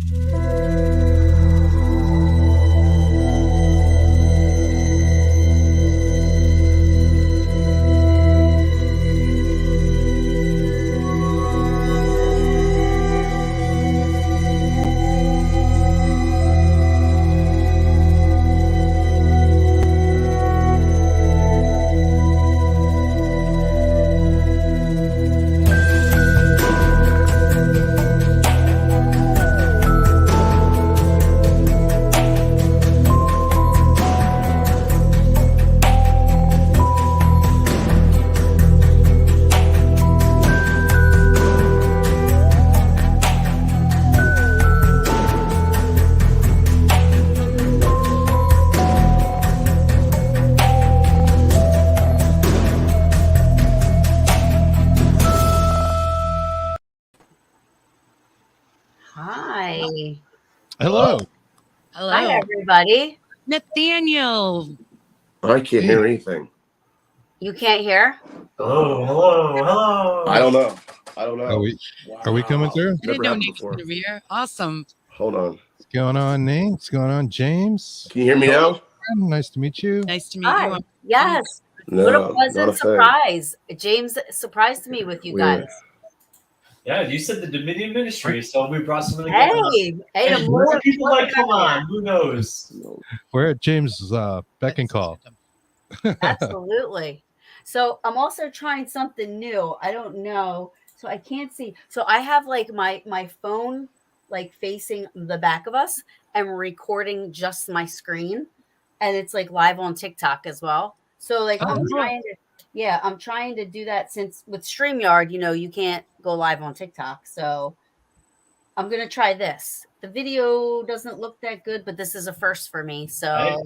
Hi. Hello. Hello. Hi, everybody. Nathaniel. I can't hear anything. You can't hear? Hello. I don't know. Are we coming through? I didn't Never know happened Nick was before. going to be here. Awesome. Hold on. What's going on, Nate? What's going on, James? Can you hear me now? Nice to meet you. Nice to meet Hi. you. Yes. No, what a not pleasant a thing. surprise. James surprised me with you Weird. guys. Yeah, you said the Dominion Ministry, so we brought some of the Hey, and the more more people like, come on, who knows? We're at James's beck and call. Absolutely. So I'm also trying something new. I don't know. So I can't see. So I have like my phone like facing the back of us and recording just my screen. And it's like live on TikTok as well. So like I'm trying to do that since with StreamYard, you can't go live on TikTok. So I'm gonna try this. The video doesn't look that good, but this is a first for me. So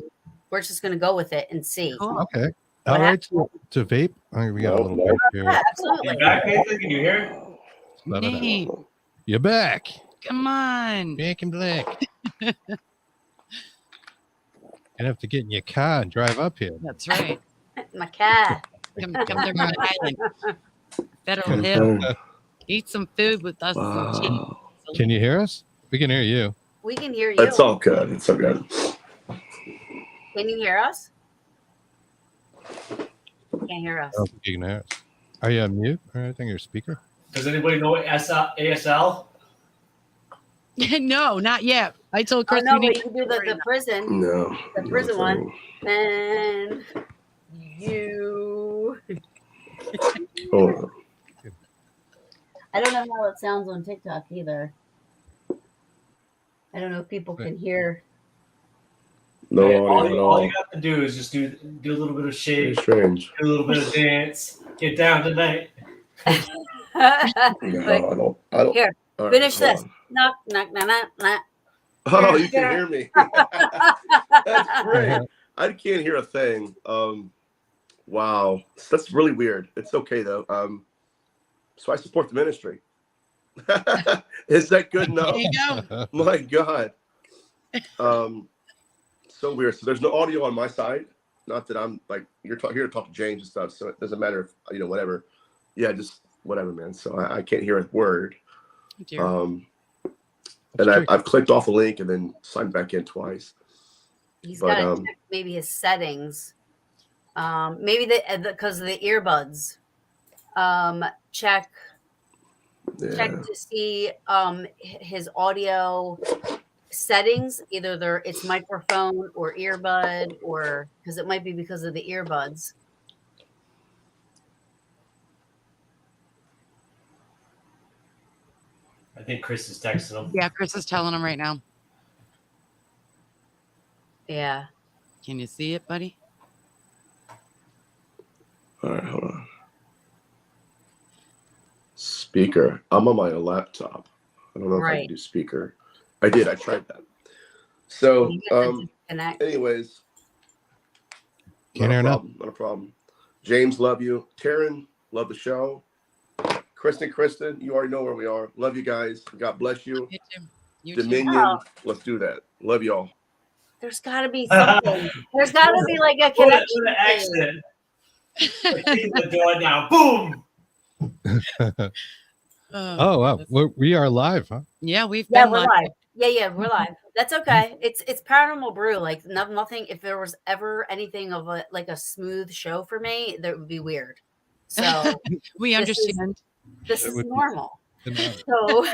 we're just gonna go with it and see. Cool. Okay. All right. To vape. We got a little vape here. Yeah, absolutely. You back, Nathan? Can you hear? Nate, You're back. come on. Back in black. Gonna have to get in your car and drive up here. That's right. My cat. Come to Rhode Island. Federal Hill. Eat some food with us. Wow. Can you hear us? We can hear you. We can hear you. It's all good. It's all good. Can you hear us? Can't hear us. I don't think you can hear us. Are you on mute or anything? Your speaker? Does anybody know what ASL? No, not yet. I told Oh, Chris no, we but need you can do the prison. No. The prison one. And you. Hold on. I don't know how it sounds on TikTok either. I don't know if people can hear. No Yeah, audio at all all. you have to do is just do a little bit of Very shake, strange. do a little bit of dance, get down tonight. No, I don't. Here, All right, finish hold this. on. Knock, knock, knock, knock, knock. Oh, you can hear me. That's great. I can't hear a thing. Wow, that's really weird. It's okay though. So I support the ministry. Is that good enough? There you go. My God. So weird. So there's no audio on my side. Not that I'm like you're here to talk to James and stuff. So it doesn't matter if whatever. Yeah, just whatever, man. So I can't hear a word. Dear. And I've clicked off a link and then signed back in twice. He's got to check maybe his settings. Maybe because of the earbuds. Check to see his audio settings. Either it's microphone or earbud, or because it might be because of the earbuds. I think Chris is texting him. Yeah, Chris is telling him right now. Yeah. Can you see it, buddy? All right, hold on. Speaker. I'm on my laptop. I don't know if I can do speaker. I did. I tried that. So, anyways. Can't hear enough. Not a problem. James, love you. Taryn, love the show. Kristen, you already know where we are. Love you guys. God bless you. Dominion, let's do that. Love y'all. There's got to be something. There's got to be like a connection. Accident. The door now. Boom. Oh wow, we are live, huh? Yeah, we're live. Yeah, we're live. That's okay. It's Paranormal Brew. Like nothing. If there was ever anything of a smooth show for me, that would be weird. So We this is understand. this It is would be- normal. No, So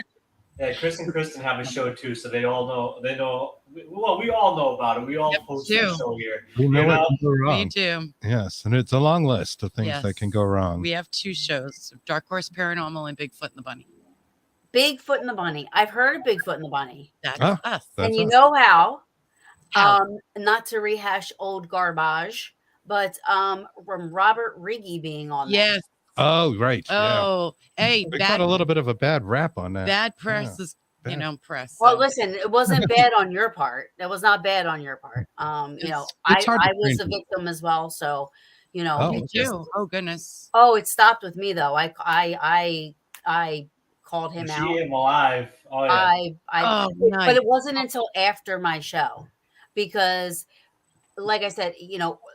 Yeah, Chris and Kristen have a show too, so they all know. They know. Well, we all know about it. We all Yep, host too. the show here. we know You what know? can go Me wrong. too. Yes, and it's a long list of things that can go wrong. We have 2 shows: Dark Horse Paranormal and Bigfoot and the Bunny. Bigfoot and the Bunny. I've heard of Bigfoot and the Bunny, That's Ah, us. and That's you us. know how. How? Not to rehash old garbage, but from Robert Riggy being on there. Yes. Oh, right. Yeah. Oh, hey, We got a little bit of a bad rap on that. bad press Yeah. is, Bad. press. Well, So. listen, it wasn't bad on your part. That was not bad on your part. It's hard to I was train a people. victim as well. So, Oh, Me okay. too. Oh goodness. oh, it stopped with me though. I called him She out. ate him alive. Oh yeah. Oh, But nice. it wasn't until after my show because like I said,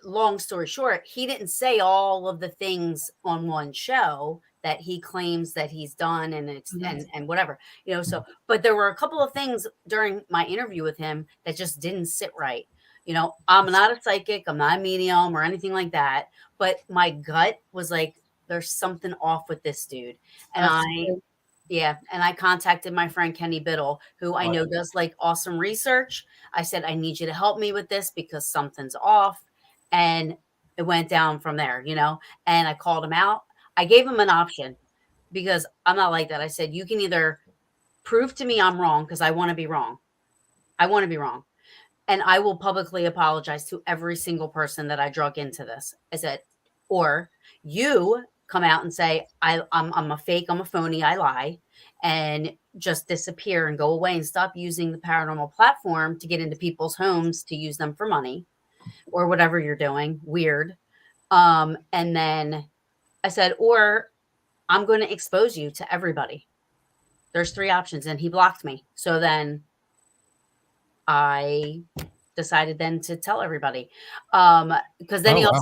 long story short, he didn't say all of the things on one show that he claims that he's done and whatever, so but there were a couple of things during my interview with him that just didn't sit right. I'm not a psychic, I'm not a medium or anything like that, but my gut was like, there's something off with this dude. And I contacted my friend Kenny Biddle, who I know does like awesome research. I said, I need you to help me with this because something's off. And it went down from there, and I called him out. I gave him an option because I'm not like that. I said, you can either prove to me I'm wrong because I want to be wrong. I want to be wrong. And I will publicly apologize to every single person that I drug into this. I said, or you come out and say, I'm a fake, I'm a phony, I lie, and just disappear and go away and stop using the paranormal platform to get into people's homes to use them for money or whatever you're doing. Weird. And then I said, or I'm going to expose you to everybody. There's 3 options. And he blocked me. So then I decided then to tell everybody. Because then he also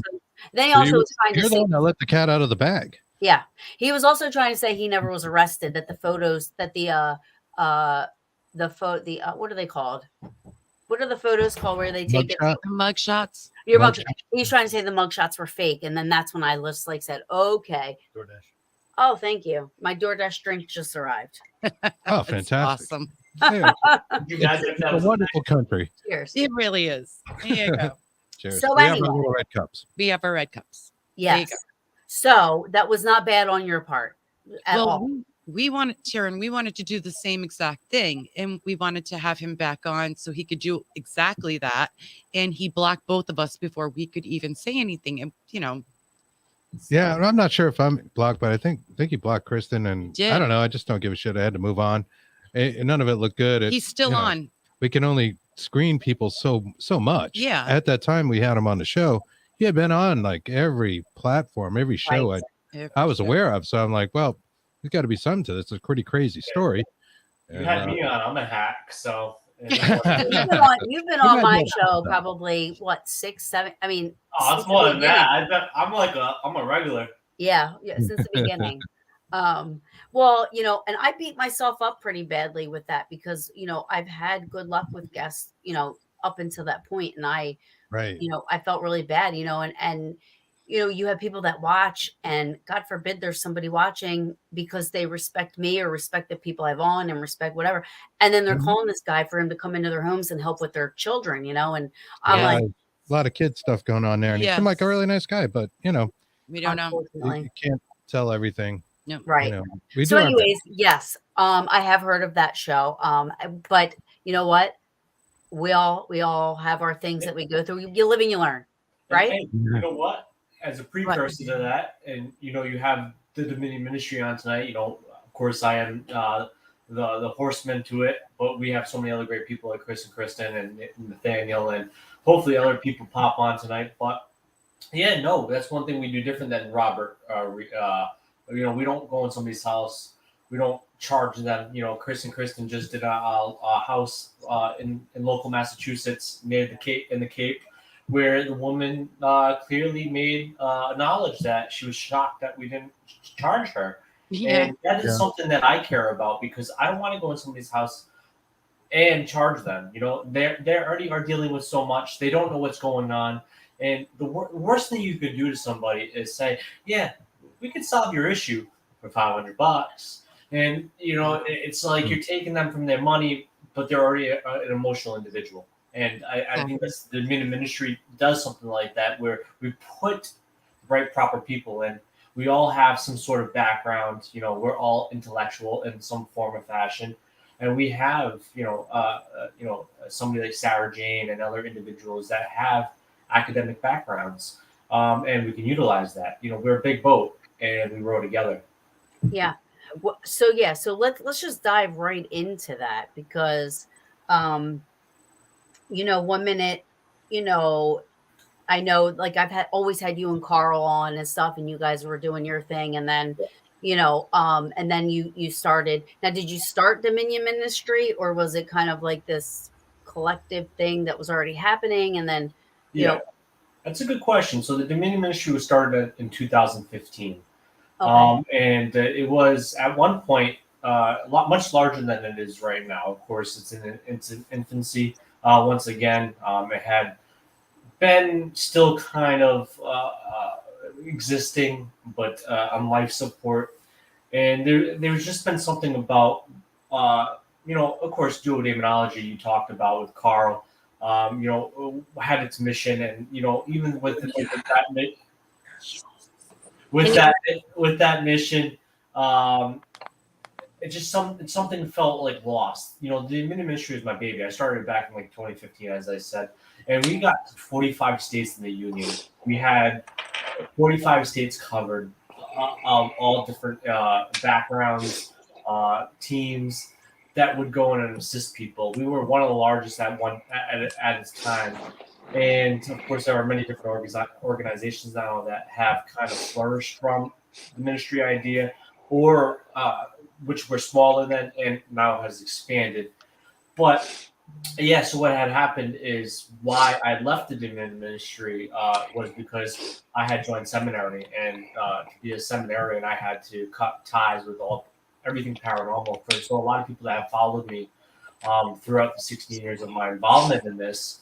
was trying to You're the say, one that let the cat out of the bag. yeah, he was also trying to say he never was arrested, that the photos that what are they called? What are the photos called where they take Mugshot? Mug shots. your mugshot? He's trying to say the mugshots were fake. And then that's when I just like said, okay. DoorDash. Oh, thank you. My DoorDash drink just arrived. Oh, fantastic. Awesome. Yeah, You guys, if that it's was a wonderful country. Cheers. It really is. There you go. Cheers. So We have anyway. our little red cups. We have our red cups. Yes. So that was not bad on your part at all. We wanted, Sharon, we wanted to do the same exact thing. And we wanted to have him back on so he could do exactly that. And he blocked both of us before we could even say anything. And, Yeah, I'm not sure if I'm blocked, but I think he blocked Kristen, and Did. I don't know. I just don't give a shit. I had to move on. None of it looked good. he's still on. We can only screen people so much. Yeah. At that time, we had him on the show. He had been on like every platform, every show I was aware of. So I'm like, well, there's got to be something to this. It's a pretty crazy story. You had me on. I'm a hack, so. You've been on my show probably what 6, 7. I mean, Oh, it's more than that. I'm a regular. Yeah, since the beginning. Well, and I beat myself up pretty badly with that because I've had good luck with guests, up until that point, and I felt really bad, and you have people that watch, and God forbid there's somebody watching because they respect me or respect the people I've on and respect whatever, and then they're calling this guy for him to come into their homes and help with their children, and I'm like, a lot of kid stuff going on there, and he seemed like a really nice guy, but we don't know. you can't tell everything. No. Right. So anyways, yes, I have heard of that show. But you know what? We all have our things that we go through. You live and you learn, right? And you know what? As a precursor to that, and you have the Dominion Ministry on tonight. Of course, I am the horseman to it, but we have so many other great people like Chris and Kristen and Nathaniel, and hopefully other people pop on tonight. But yeah, no, that's one thing we do different than Robert. We don't go in somebody's house. We don't charge them. Chris and Kristen just did a house in local Massachusetts near the Cape, where the woman clearly made acknowledge that she was shocked that we didn't charge her. Yeah. And that is something that I care about because I don't want to go in somebody's house and charge them. They already are dealing with so much. They don't know what's going on. And the worst thing you could do to somebody is say, yeah, we could solve your issue for $500. And, it's like you're taking them from their money, but they're already an emotional individual. And I think that's the ministry does something like that, where we put the right proper people in. We all have some sort of background. We're all intellectual in some form or fashion. And we have, somebody like Sarah Jane and other individuals that have academic backgrounds, and we can utilize that. We're a big boat, and we row together. Yeah. So let's just dive right into that, because, 1 minute, I know, like, I've always had you and Carl on and stuff, and you guys were doing your thing, and then, and then you started. Now, did you start Dominion Ministry, or was it kind of like this collective thing that was already happening, and then, That's a good question. So the Dominion Ministry was started in 2015. Okay. And it was at one point much larger than it is right now. Of course, it's in infancy. Once again, it had been still kind of existing, but on life support. And there's just been something about, of course, duodemonology you talked about with Carl, had its mission. And, even with that mission, it just something felt like lost. The mini ministry is my baby. I started back in like 2015, as I said, and we got 45 states in the union. We had 45 states covered, all different backgrounds, teams that would go in and assist people. We were one of the largest at its time. And of course, there are many different organizations now that have kind of flourished from the ministry idea, or which were smaller then and now has expanded. But yeah, so what had happened is why I left the Dominion Ministry was because I had joined seminary, and to be a seminarian, I had to cut ties with everything paranormal. So a lot of people that have followed me throughout the 16 years of my involvement in this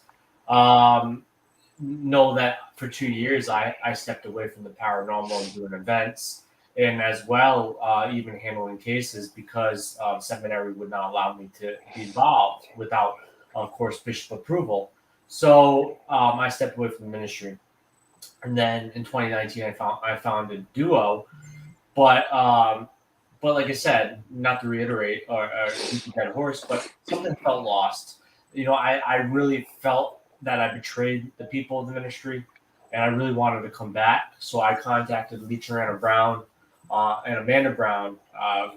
know that for 2 years I stepped away from the paranormal and doing events, and as well even handling cases, because seminary would not allow me to be involved without, of course, bishop approval. So I stepped away from the ministry, and then in 2019 I founded Duo, but like I said, not to reiterate or beat the dead horse, but something felt lost. I really felt that I betrayed the people of the ministry, and I really wanted to come back. So I contacted Lee Tarana Brown and Amanda Brown,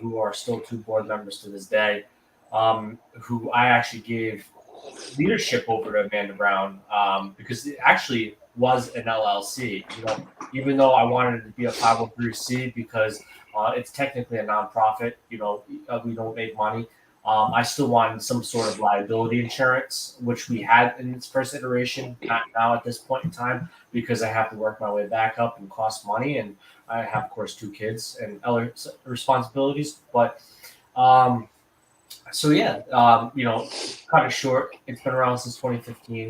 who are still 2 board members to this day, who I actually gave leadership over to Amanda Brown, because it actually was an LLC. Even though I wanted it to be a 503c, because it's technically a nonprofit, we don't make money. I still wanted some sort of liability insurance, which we had in its first iteration, not now at this point in time, because I have to work my way back up and cost money. And I have, of course, 2 kids and other responsibilities. But so yeah, cut it short. It's been around since 2015,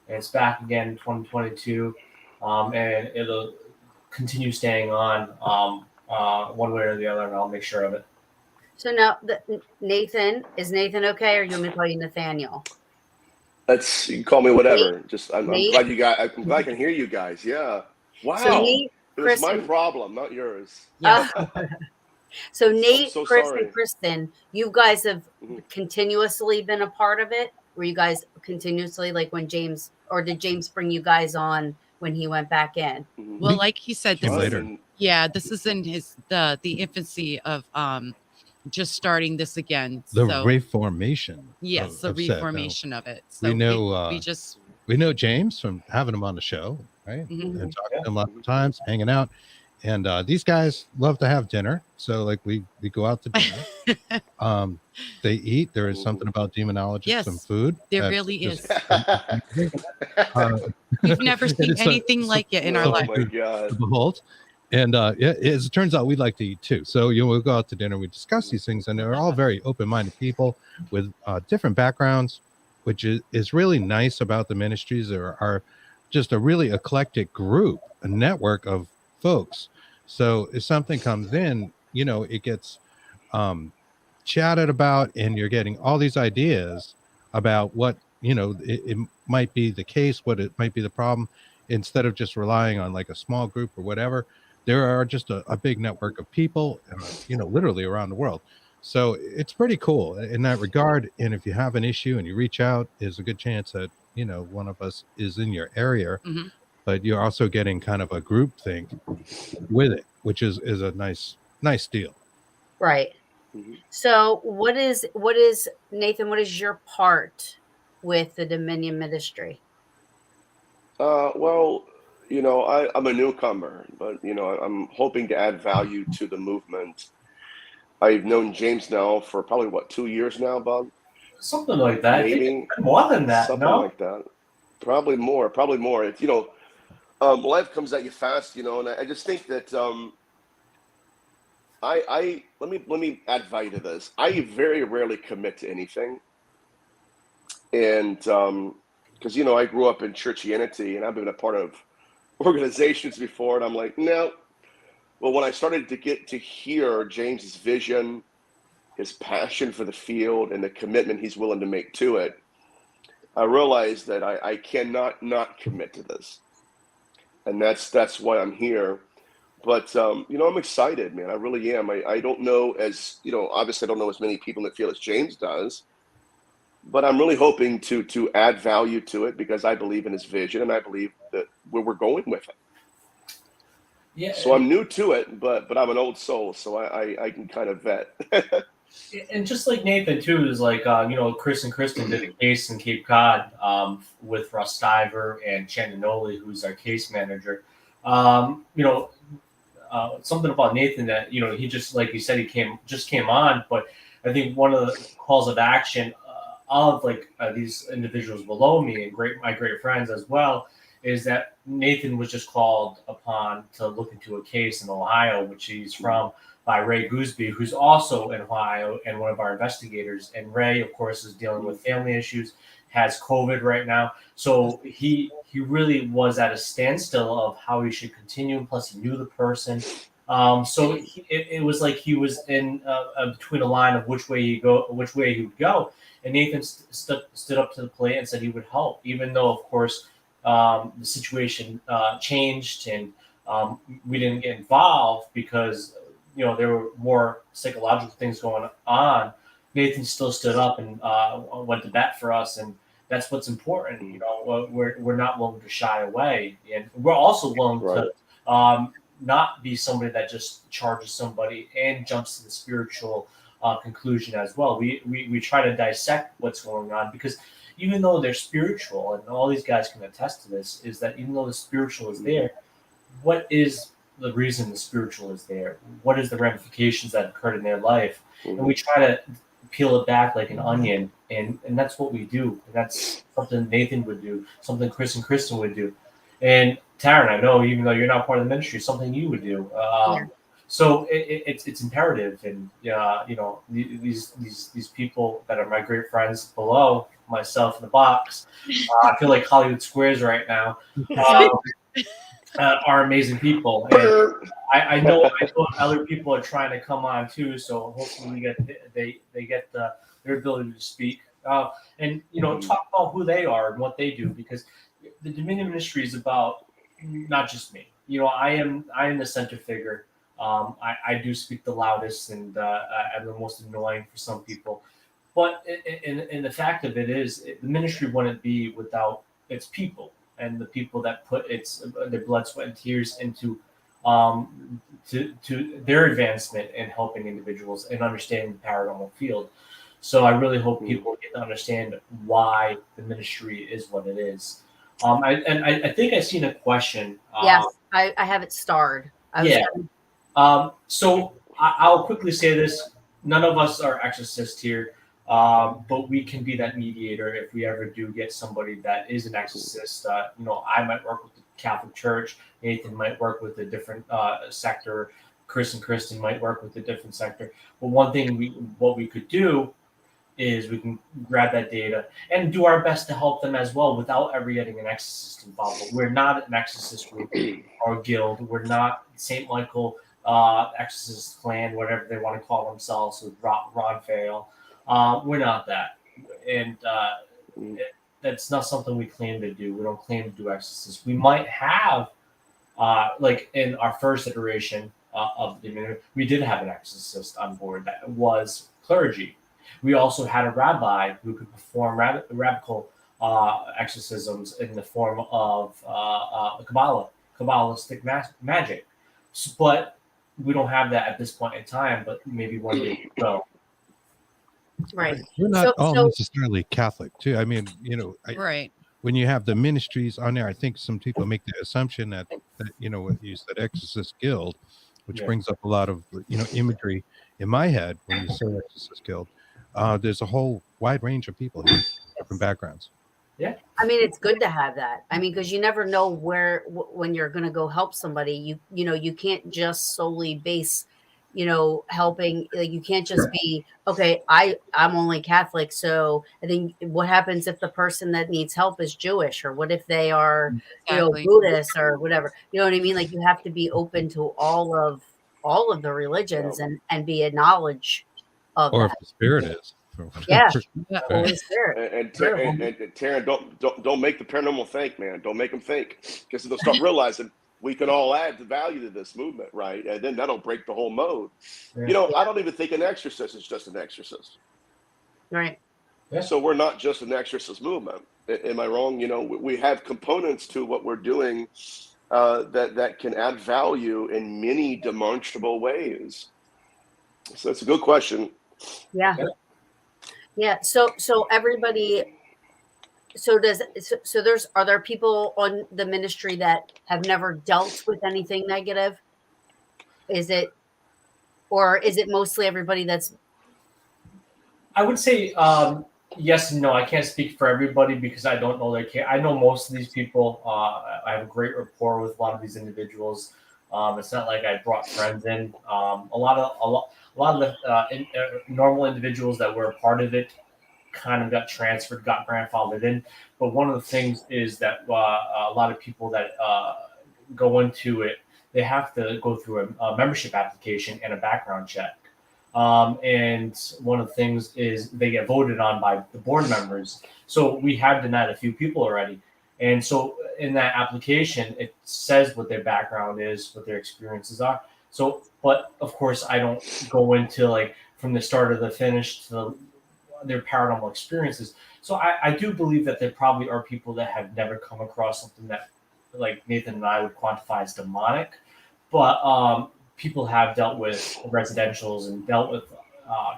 and it's back again in 2022, and it'll continue staying on one way or the other, and I'll make sure of it. So now, Nathan, is Nathan okay, or you want me to call you Nathaniel? You can call me whatever. Nate? I'm glad you guys. I'm glad I can hear you guys. Yeah. Wow. So Nate, it was my problem, not yours. Yeah. So Nate, so Chris, sorry. and Kristen, you guys have continuously been a part of it. Were you guys continuously, like, when James, or did James bring you guys on when he went back in? Well, like he said, this later. This is in the infancy of just starting this again. The reformation. Yes, the reformation of it. So we know we know James from having him on the show, right? Mm-hmm. And talking to him lots of times, hanging out. And these guys love to have dinner. So like we go out to dinner. They eat. There is something about demonologists and food. There really is. We've never seen anything like it in our life. Oh my God. To behold. And as it turns out, we like to eat too. So we'll go out to dinner, we discuss these things, and they're all very open-minded people with different backgrounds, which is really nice about the ministries. There are just a really eclectic group, a network of folks. So if something comes in, it gets chatted about, and you're getting all these ideas about what it might be the case, what it might be the problem, instead of just relying on like a small group or whatever. There are just a big network of people, literally around the world. So it's pretty cool in that regard. And if you have an issue and you reach out, there's a good chance that one of us is in your area. Mm-hmm. But you're also getting kind of a group thing with it, which is a nice deal. Right. Mhm. So what is Nathan, what is your part with the Dominion Ministry? Well, I'm a newcomer, but I'm hoping to add value to the movement. I've known James now for probably 2 years now, Bob? Something like that. I think Maybe it's more than that. something No. like that. Probably more. It's life comes at you fast, and I just think that I let me add value to this. I very rarely commit to anything, and because I grew up in churchianity, and I've been a part of organizations before, and I'm like, no. Well, when I started to get to hear James's vision, his passion for the field, and the commitment he's willing to make to it, I realized that I cannot not commit to this, and that's why I'm here. But I'm excited, man. I really am. I don't know obviously I don't know as many people that feel as James does, but I'm really hoping to add value to it because I believe in his vision and I believe that where we're going with it. Yeah. So I'm new to it, but I'm an old soul, so I can kind of vet. And just like Nathan too is like Chris and Kristen did a case in Cape Cod with Russ Stiver and Chandonoli, who's our case manager. Something about Nathan that he just, like you said, he came on, but I think one of the calls of action of these individuals below me and my great friends as well is that Nathan was just called upon to look into a case in Ohio, which he's from, by Ray Gooseby, who's also in Ohio and one of our investigators. And Ray, of course, is dealing with family issues, has COVID right now. So he really was at a standstill of how he should continue. Plus, he knew the person. So it was like he was in between a line of which way he would go. And Nathan stood up to the plate and said he would help, even though, of course, the situation changed and we didn't get involved because there were more psychological things going on. Nathan still stood up and went to bat for us, and that's what's important. We're not willing to shy away, and we're also willing to not be somebody that just charges somebody and jumps to the spiritual conclusion as well. We try to dissect what's going on, because even though they're spiritual, and all these guys can attest to this, is that even though the spiritual is there, what is the reason the spiritual is there? What is the ramifications that occurred in their life? And we try to peel it back like an onion, and that's what we do. And that's something Nathan would do, something Chris and Kristen would do. And Taryn, I know, even though you're not part of the ministry, something you would do. So it's imperative, and these people that are my great friends below myself in the box, I feel like Hollywood Squares right now, are amazing people. And I know other people are trying to come on too, so hopefully they get their ability to speak and talk about who they are and what they do, because the Dominion Ministry is about not just me. I am the center figure. I do speak the loudest, and I'm the most annoying for some people. But in the fact of it is, the ministry wouldn't be without its people, and the people that put their blood, sweat, and tears into to their advancement in helping individuals and understanding the paranormal field. So I really hope people get to understand why the ministry is what it is. I think I've seen a question. Yes, I have it starred. So I'll quickly say this. None of us are exorcists here, but we can be that mediator if we ever do get somebody that is an exorcist. I might work with the Catholic Church. Nathan might work with a different sector. Chris and Kristen might work with a different sector. But one thing what we could do is we can grab that data and do our best to help them as well without ever getting an exorcist involved. But we're not an exorcist group or guild. We're not St. Michael exorcist clan, whatever they want to call themselves, with Ron Fail. We're not that. And that's not something we claim to do. We don't claim to do exorcists. We might have, like in our first iteration of the community, we did have an exorcist on board that was clergy. We also had a rabbi who could perform radical exorcisms in the form of Kabbalistic magic. But we don't have that at this point in time, but maybe one day we will. Right. We're not all necessarily Catholic, too. I mean, Right. When you have the ministries on there, I think some people make the assumption that you said Exorcist Guild, which brings up a lot of imagery in my head when you say Exorcist Guild. There's a whole wide range of people here, different backgrounds. Yeah. I mean, it's good to have that. I mean, because you never know when you're going to go help somebody. You can't just solely base, helping. Like, you can't just be, okay, I'm only Catholic. So I think, what happens if the person that needs help is Jewish, or what if they are, Exactly. Buddhist or whatever? You know what I mean? Like, you have to be open to all of the religions and be a knowledge of Or that. if the spirit is. Yeah. Right. Holy Spirit. And Taryn, don't make the paranormal think, man. Don't make them think, because they'll start realizing we can all add the value to this movement, right? And then that'll break the whole mode. Yeah. I don't even think an exorcist is just an exorcist. Right. Yeah. So we're not just an exorcist movement. Am I wrong? We have components to what we're doing that can add value in many demonstrable ways. So it's a good question. Yeah. Yeah. So everybody, are there people on the ministry that have never dealt with anything negative? Is it mostly everybody that's? I would say yes and no. I can't speak for everybody because I don't know their case. I know most of these people. I have a great rapport with a lot of these individuals. It's not like I brought friends in. A lot of the normal individuals that were a part of it kind of got transferred, got grandfathered in. But one of the things is that a lot of people that go into it, they have to go through a membership application and a background check. And one of the things is they get voted on by the board members. So we have denied a few people already. And so in that application, it says what their background is, what their experiences are. So, but of course, I don't go into like from the start to the finish to their paranormal experiences. So I do believe that there probably are people that have never come across something that, like Nathan and I would quantify as demonic, but people have dealt with residentials and dealt with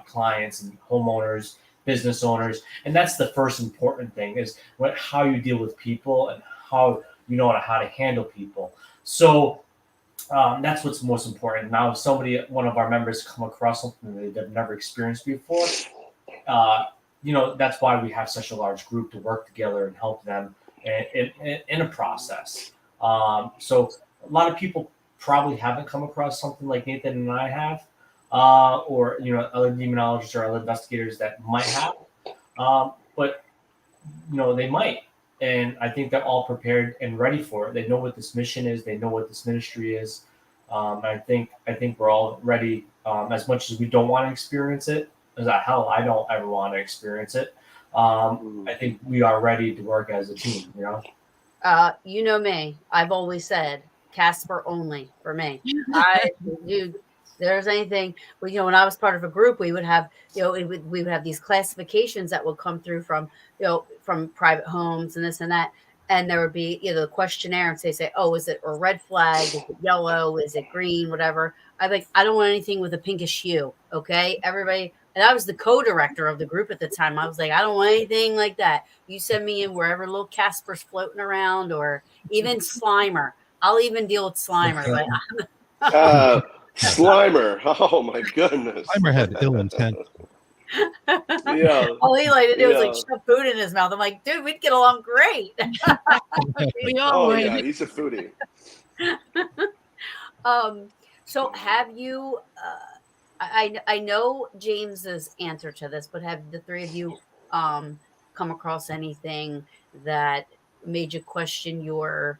clients and homeowners, business owners, and that's the first important thing is how you deal with people and how you know how to handle people. So that's what's most important. Now, if one of our members come across something they've never experienced before, that's why we have such a large group to work together and help them in a process. So a lot of people probably haven't come across something like Nathan and I have, or other demonologists or other investigators that might have, but they might. And I think they're all prepared and ready for it. They know what this mission is. They know what this ministry is. I think we're all ready. As much as we don't want to experience it, as hell, I don't ever want to experience it. I think we are ready to work as a team. You know me. I've always said Casper only for me. There's anything. Well, when I was part of a group, we would have, we would have these classifications that would come through from private homes and this and that, and there would be the questionnaire, and say, oh, is it a red flag? Is it yellow? Is it green? Whatever. I'm like, I don't want anything with a pinkish hue. Okay, everybody. And I was the co-director of the group at the time. I was like, I don't want anything like that. You send me in wherever little Casper's floating around, or even Slimer. I'll even deal with Slimer. Slimer. Oh my goodness. Slimer had ill intent. Yeah. All he liked to do was like Yeah. shove food in his mouth. I'm like, dude, we'd get along great. We all Oh would. yeah, he's a foodie. So have you? I know James's answer to this, but have the three of you come across anything that made you question your?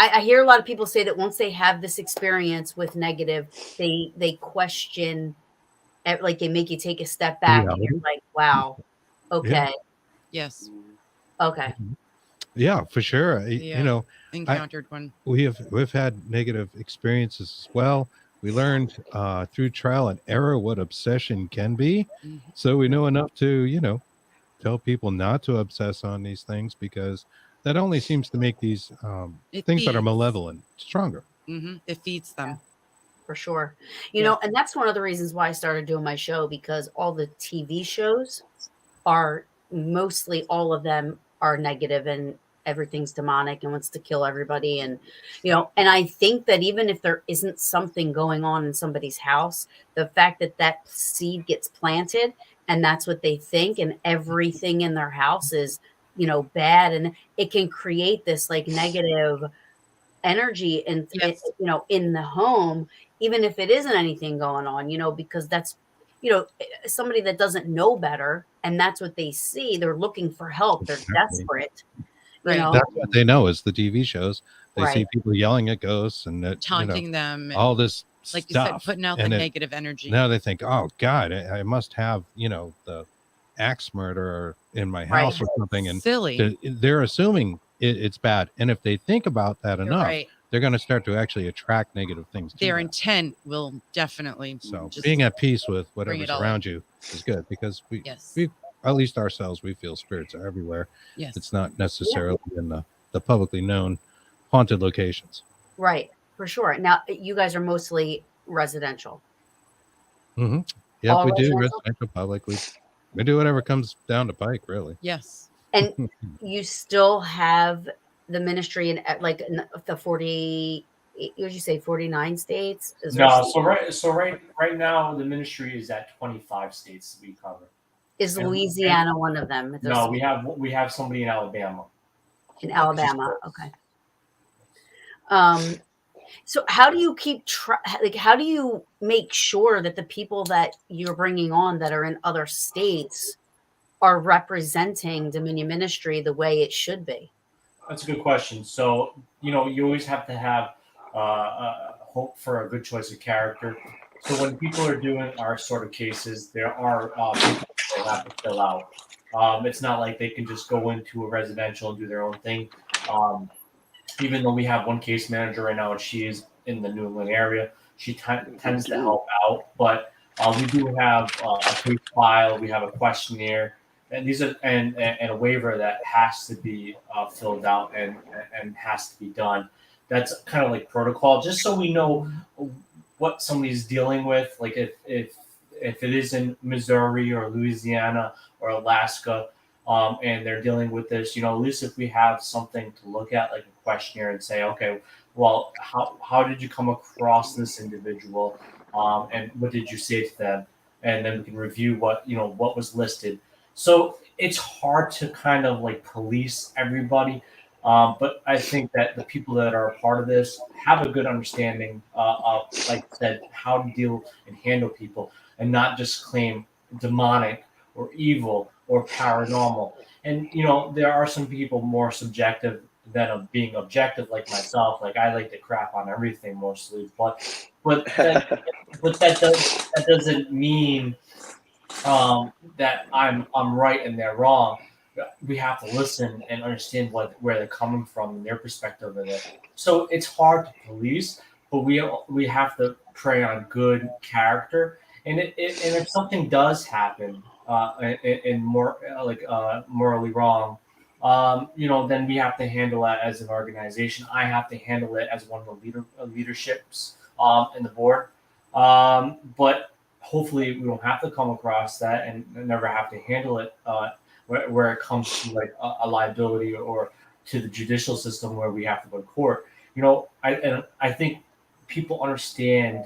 I hear a lot of people say that once they have this experience with negative, they question, like they make you take a step back, and you're Reality. like, wow, Yeah. okay, Yes. okay, Yeah, for sure. Yeah. I Encountered one. we've had negative experiences as well. We learned through trial and error what obsession can be. Mhm. So we know enough to, tell people not to obsess on these things because that only seems to make these It things that are feeds. malevolent stronger. It feeds them. for sure. Yeah. And that's one of the reasons why I started doing my show, because all the TV shows are mostly, all of them are negative and everything's demonic and wants to kill everybody. And and I think that even if there isn't something going on in somebody's house, the fact that that seed gets planted and that's what they think, and everything in their house is bad, and it can create this like negative energy and Yes. in the home, even if it isn't anything going on, because that's somebody that doesn't know better, and that's what they see. They're looking for help, they're Exactly. desperate, Right. That's what they know is the TV shows. They right, see people yelling at ghosts and that, Taunting them and, all this like you said, stuff. putting out the And negative energy. now they think, oh God, I must have, the axe murderer in my right, house or something. And Silly. they're assuming it's bad. And if they think about that You're enough, right. they're going to start to actually attract negative things to Their them. intent will definitely So just being at peace with bring whatever's it all around you is good because Yes. we, at least ourselves, we feel spirits are everywhere. Yes. It's not necessarily in the publicly known haunted locations. right, for sure. Now you guys are mostly residential. Mm-hmm. Yep, All we do residential? residential public. We do whatever comes down the pike, really. Yes. And you still have the ministry in in the 40, what did you say, 49 states? Is there No, so right now the ministry is at 25 states we cover. is And- Louisiana one of them? No, we have somebody in Alabama. In Alabama. Okay. So how do you keep like how do you make sure that the people that you're bringing on that are in other states are representing Dominion Ministry the way it should be? That's a good question. So, you always have to have hope for a good choice of character. So when people are doing our sort of cases, there are people they have to fill out. It's not like they can just go into a residential and do their own thing. Even though we have one case manager right now, and she is in the New England area, she tends to help out. But we do have a case file, we have a questionnaire, and these are and a waiver that has to be filled out and has to be done. That's kind of like protocol, just so we know what somebody's dealing with. Like if it is in Missouri or Louisiana or Alaska, and they're dealing with this, at least if we have something to look at, like a questionnaire, and say, okay, well, how did you come across this individual, and what did you say to them, and then we can review what was listed. So it's hard to kind of like police everybody, but I think that the people that are a part of this have a good understanding of, like I said, how to deal and handle people, and not just claim demonic or evil or paranormal. And there are some people more subjective than of being objective, like myself. Like I like to crap on everything mostly, but that doesn't mean that I'm right and they're wrong. We have to listen and understand where they're coming from and their perspective of it. So it's hard to police, but we have to prey on good character. And and if something does happen and more morally wrong, then we have to handle that as an organization. I have to handle it as one of the leaderships in the board. But hopefully we don't have to come across that and never have to handle it where it comes to like a liability or to the judicial system where we have to go to court. I think people understand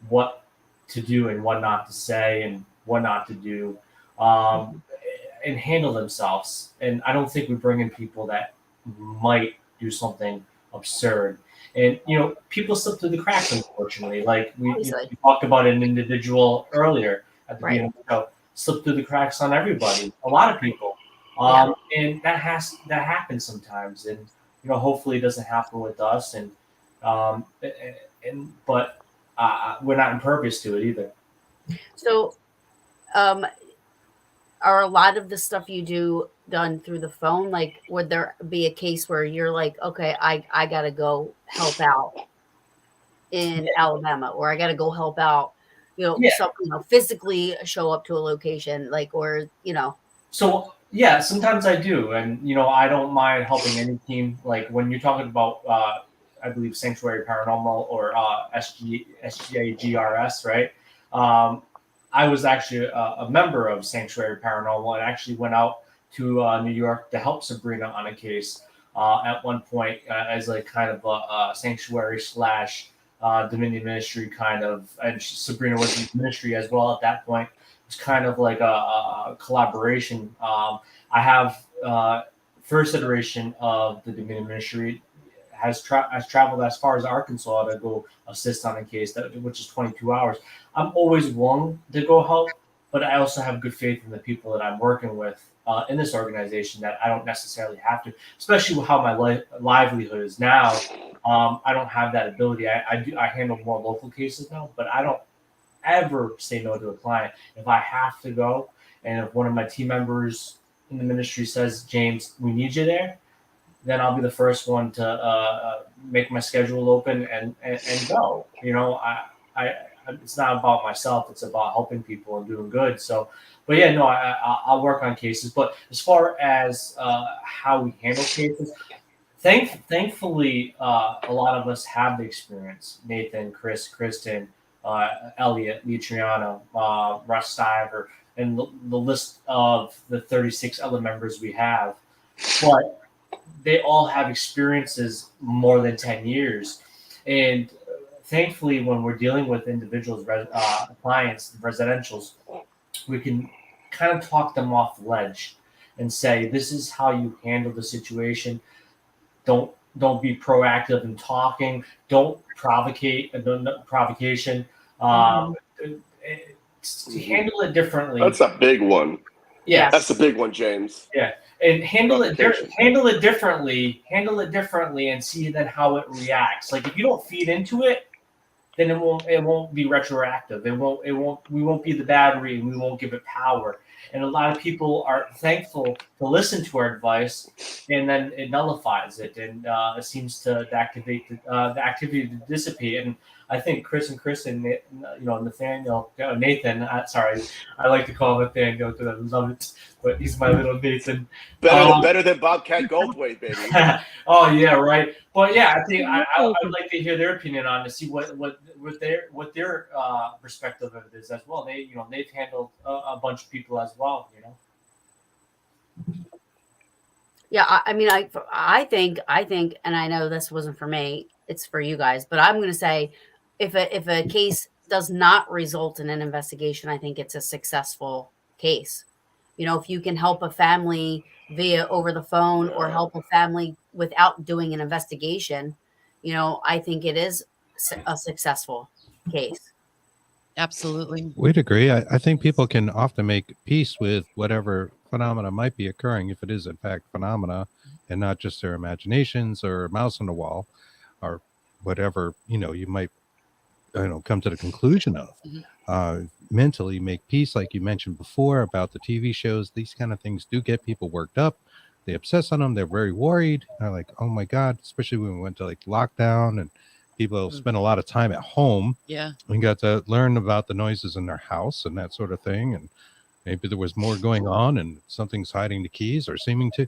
what to do and what not to say and what not to do, um, and handle themselves. And I don't think we bring in people that might do something absurd. And people slip through the cracks, unfortunately. Like we talked about an individual earlier at the beginning of the show, slip through the cracks on everybody, a lot of people, and that happens sometimes. And hopefully it doesn't happen with us. And but we're not impervious to it either. So, are a lot of the stuff you do done through the phone? Like, would there be a case where you're like, okay, I gotta go help out in Alabama, or I gotta go help out, physically show up to a location, like, or So yeah, sometimes I do, and I don't mind helping any team. Like when you're talking about, I believe Sanctuary Paranormal or SGAGRS, right? I was actually a member of Sanctuary Paranormal and actually went out to New York to help Sabrina on a case at one point as like kind of a sanctuary slash Dominion ministry kind of, and Sabrina was in ministry as well at that point. It's kind of like a collaboration. I have first iteration of the Dominion Ministry has traveled as far as Arkansas to go assist on a case which is 22 hours. I'm always willing to go help, but I also have good faith in the people that I'm working with in this organization that I don't necessarily have to, especially with how my livelihood is now. I don't have that ability. I handle more local cases now, but I don't ever say no to a client. If I have to go, and if one of my team members in the ministry says, James, we need you there, then I'll be the first one to make my schedule open and go. It's not about myself; it's about helping people and doing good. So, but yeah, no, I'll work on cases. But as far as how we handle cases, thankfully, a lot of us have the experience. Nathan, Chris, Kristen, Elliot, Luciano, Russ Stiver, and the list of the 36 other members we have. But they all have experiences more than 10 years. And thankfully, when we're dealing with individuals, clients, residentials, we can kind of talk them off the ledge and say, this is how you handle the situation. Don't be proactive in talking. Don't provocate. Provocation. Handle it differently. That's a big one. Yeah, that's a big one, James. Yeah, and handle it differently. Handle it differently, and see then how it reacts. Like if you don't feed into it, then it won't be retroactive. We won't be the battery, and we won't give it power. And a lot of people are thankful to listen to our advice, and then it nullifies it, and it seems to activate the activity to dissipate. And I think Chris and Kristen, Nathaniel, Nathan. Sorry, I like to call him Nathaniel because I love it, but he's my little Nathan. Better than Bobcat Goldthwait, baby. Oh yeah, right. But yeah, I think I would like to hear their opinion on to see what their perspective of it is as well. They've handled a bunch of people as well. Yeah, I mean, I think, and I know this wasn't for me; it's for you guys. But I'm going to say, if a case does not result in an investigation, I think it's a successful case. If you can help a family via over the phone or help a family without doing an investigation, I think it is a successful case. Absolutely. We'd agree. I think people can often make peace with whatever phenomena might be occurring, if it is in fact phenomena and not just their imaginations or a mouse on the wall or whatever, you might, come to the conclusion of. Mentally make peace, like you mentioned before about the TV shows. These kind of things do get people worked up. They obsess on them. They're very worried. They're like, oh my God, especially when we went to like lockdown and people spend a lot of time at home. Yeah. We got to learn about the noises in their house and that sort of thing. And maybe there was more going on and something's hiding the keys or seeming to.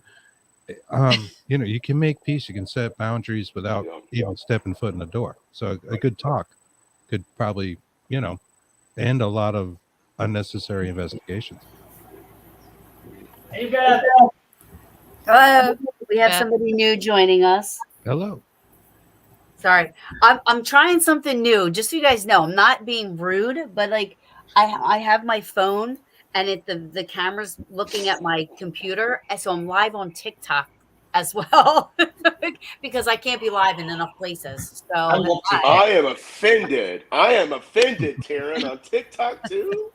You can make peace. You can set boundaries without even stepping foot in the door. So a good talk could probably, end a lot of unnecessary investigations. Hey, Beth. Hello. We have Beth. somebody new joining us. Hello. Sorry. I'm trying something new. Just so you guys know, I'm not being rude, but like I have my phone and the camera's looking at my computer, and so I'm live on TikTok as well because I can't be live in enough places. I So that's love why TikTok. I am offended. I am offended, Taryn, on TikTok too.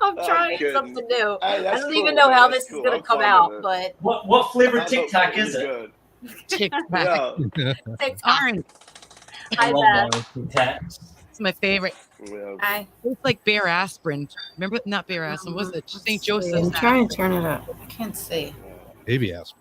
I'm I'm trying kidding. something new. Hey, I that's don't even cool, know man. how That's this is cool. gonna I'm come fine with out, it. but What flavor I'm TikTok okay. is You're it? good. TikTok. Yeah. All TikTok. right. I Hi love Beth. that. It's my favorite. Yeah. It's like Bear Aspirin. Remember? Not Bear Aspirin. Was it Let's St. see. Joseph's? I'm trying to turn it up. I can't see. Baby ass.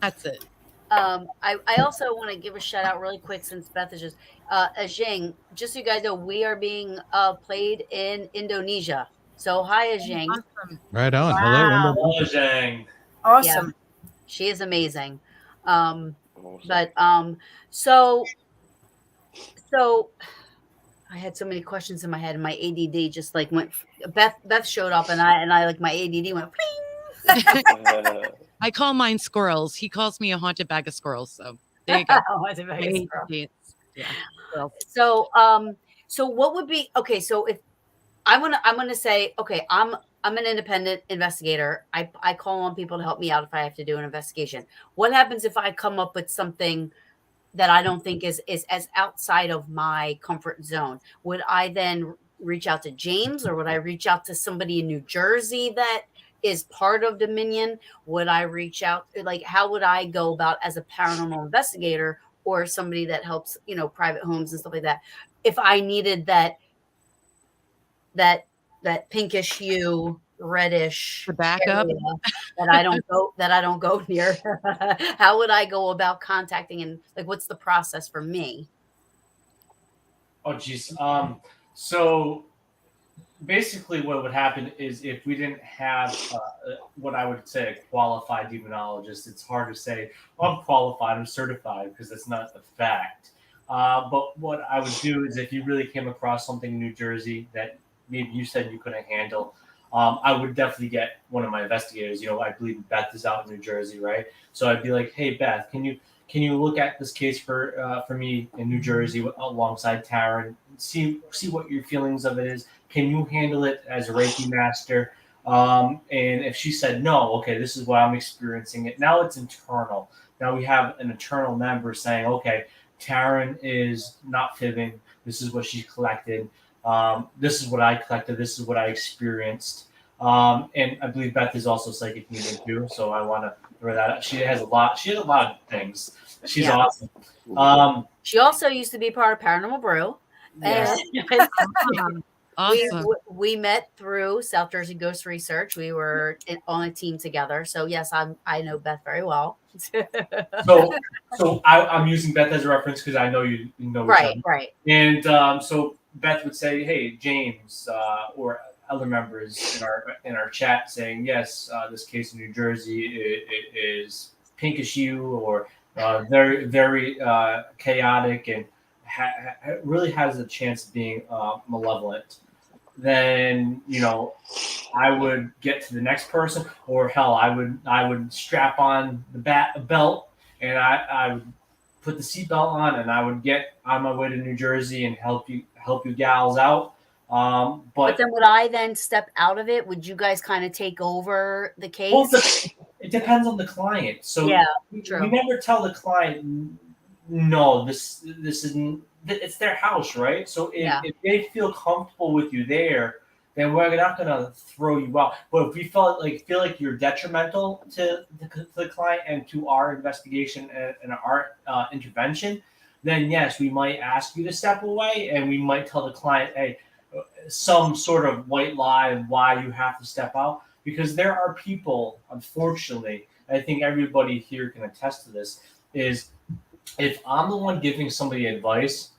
That's it. I also want to give a shout out really quick since Beth is just Ajing, just so you guys know, we are being played in Indonesia. So hi Ajing. Awesome. Right on. Hello, Wow. Indonesia. Zhang. Yeah, Awesome. she is amazing. Um, Awesome. but so so I had so many questions in my head, and my ADD just like went. Beth showed up, and I like my ADD went. I call mine squirrels. He calls me a haunted bag of squirrels. So there you go. Oh, I was a My very squirrel. ADD. Yeah. Squirrels. So what would be okay? So if I'm gonna say okay, I'm an independent investigator. I call on people to help me out if I have to do an investigation. What happens if I come up with something that I don't think is as outside of my comfort zone? Would I then reach out to James, or would I reach out to somebody in New Jersey that is part of Dominion? Would I reach out, like, how would I go about as a paranormal investigator or somebody that helps, private homes and stuff like that, if I needed that pinkish hue, reddish The backup. area that I don't go near? How would I go about contacting, and like what's the process for me? Oh, geez. So basically, what would happen is if we didn't have what I would say a qualified demonologist, it's hard to say, well, I'm qualified, I'm certified, because that's not the fact. But what I would do is if you really came across something in New Jersey that maybe you said you couldn't handle, I would definitely get one of my investigators. I believe Beth is out in New Jersey, right? So I'd be like, hey, Beth, can you look at this case for me in New Jersey alongside Taryn? See what your feelings of it is. Can you handle it as a Reiki master? And if she said no, okay, this is what I'm experiencing. It now it's internal. Now we have an internal member saying, okay, Taryn is not fibbing. This is what she collected. This is what I collected. This is what I experienced. And I believe Beth is also psychic medium too. So I want to throw that out. She has a lot of things. She's Yeah. awesome. She also used to be part of Paranormal Brew. Yes. And Awesome. we met through South Jersey Ghost Research. We were on a team together. So yes, I know Beth very well. So I'm using Beth as a reference because I know you know each other. Right. And so Beth would say, "Hey, James," or other members in our chat saying, "Yes, this case in New Jersey it is pinkish hue or very very chaotic and really has a chance of being malevolent." Then I would get to the next person, or hell, I would strap on the belt and I would put the seatbelt on, and I would get on my way to New Jersey and help you gals out. But then would I then step out of it? Would you guys kind of take over the well, case? it depends on the client. So Yeah, we true. never tell the client, no, this isn't. It's their house, right? So if they feel comfortable with you there, then we're not going to throw you out. But if we feel like you're detrimental to the client and to our investigation and our intervention, then yes, we might ask you to step away, and we might tell the client, hey, some sort of white lie of why you have to step out. Because there are people, unfortunately, I think everybody here can attest to this, is if I'm the one giving somebody advice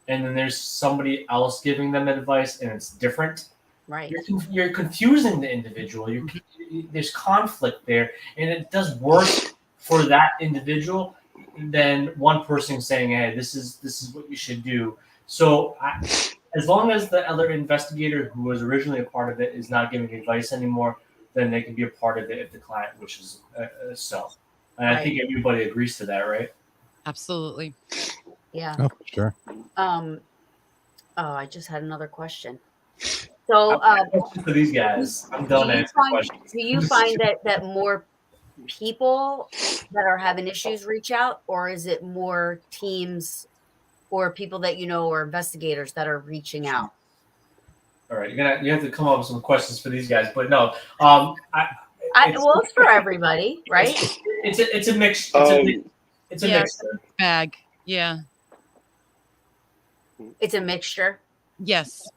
and then there's somebody else giving them advice and it's different, right? You're confusing the individual. There's conflict there, and it does worse for that individual than one person saying, "Hey, this is what you should do." So, as long as the other investigator who was originally a part of it is not giving advice anymore, then they can be a part of it if the client wishes so. And I think everybody agrees to that, right? Absolutely. Yeah. Oh, for sure. Oh, I just had another question. So, Questions for these guys. I'm done answering questions. do you find that more people that are having issues reach out, or is it more teams or people that you know or investigators that are reaching out? All right, you have to come up with some questions for these guys, but no, Well, it's for everybody, right? it's a mix. It's a Yeah. mixture. Bag. Yeah. It's a mixture. Yes.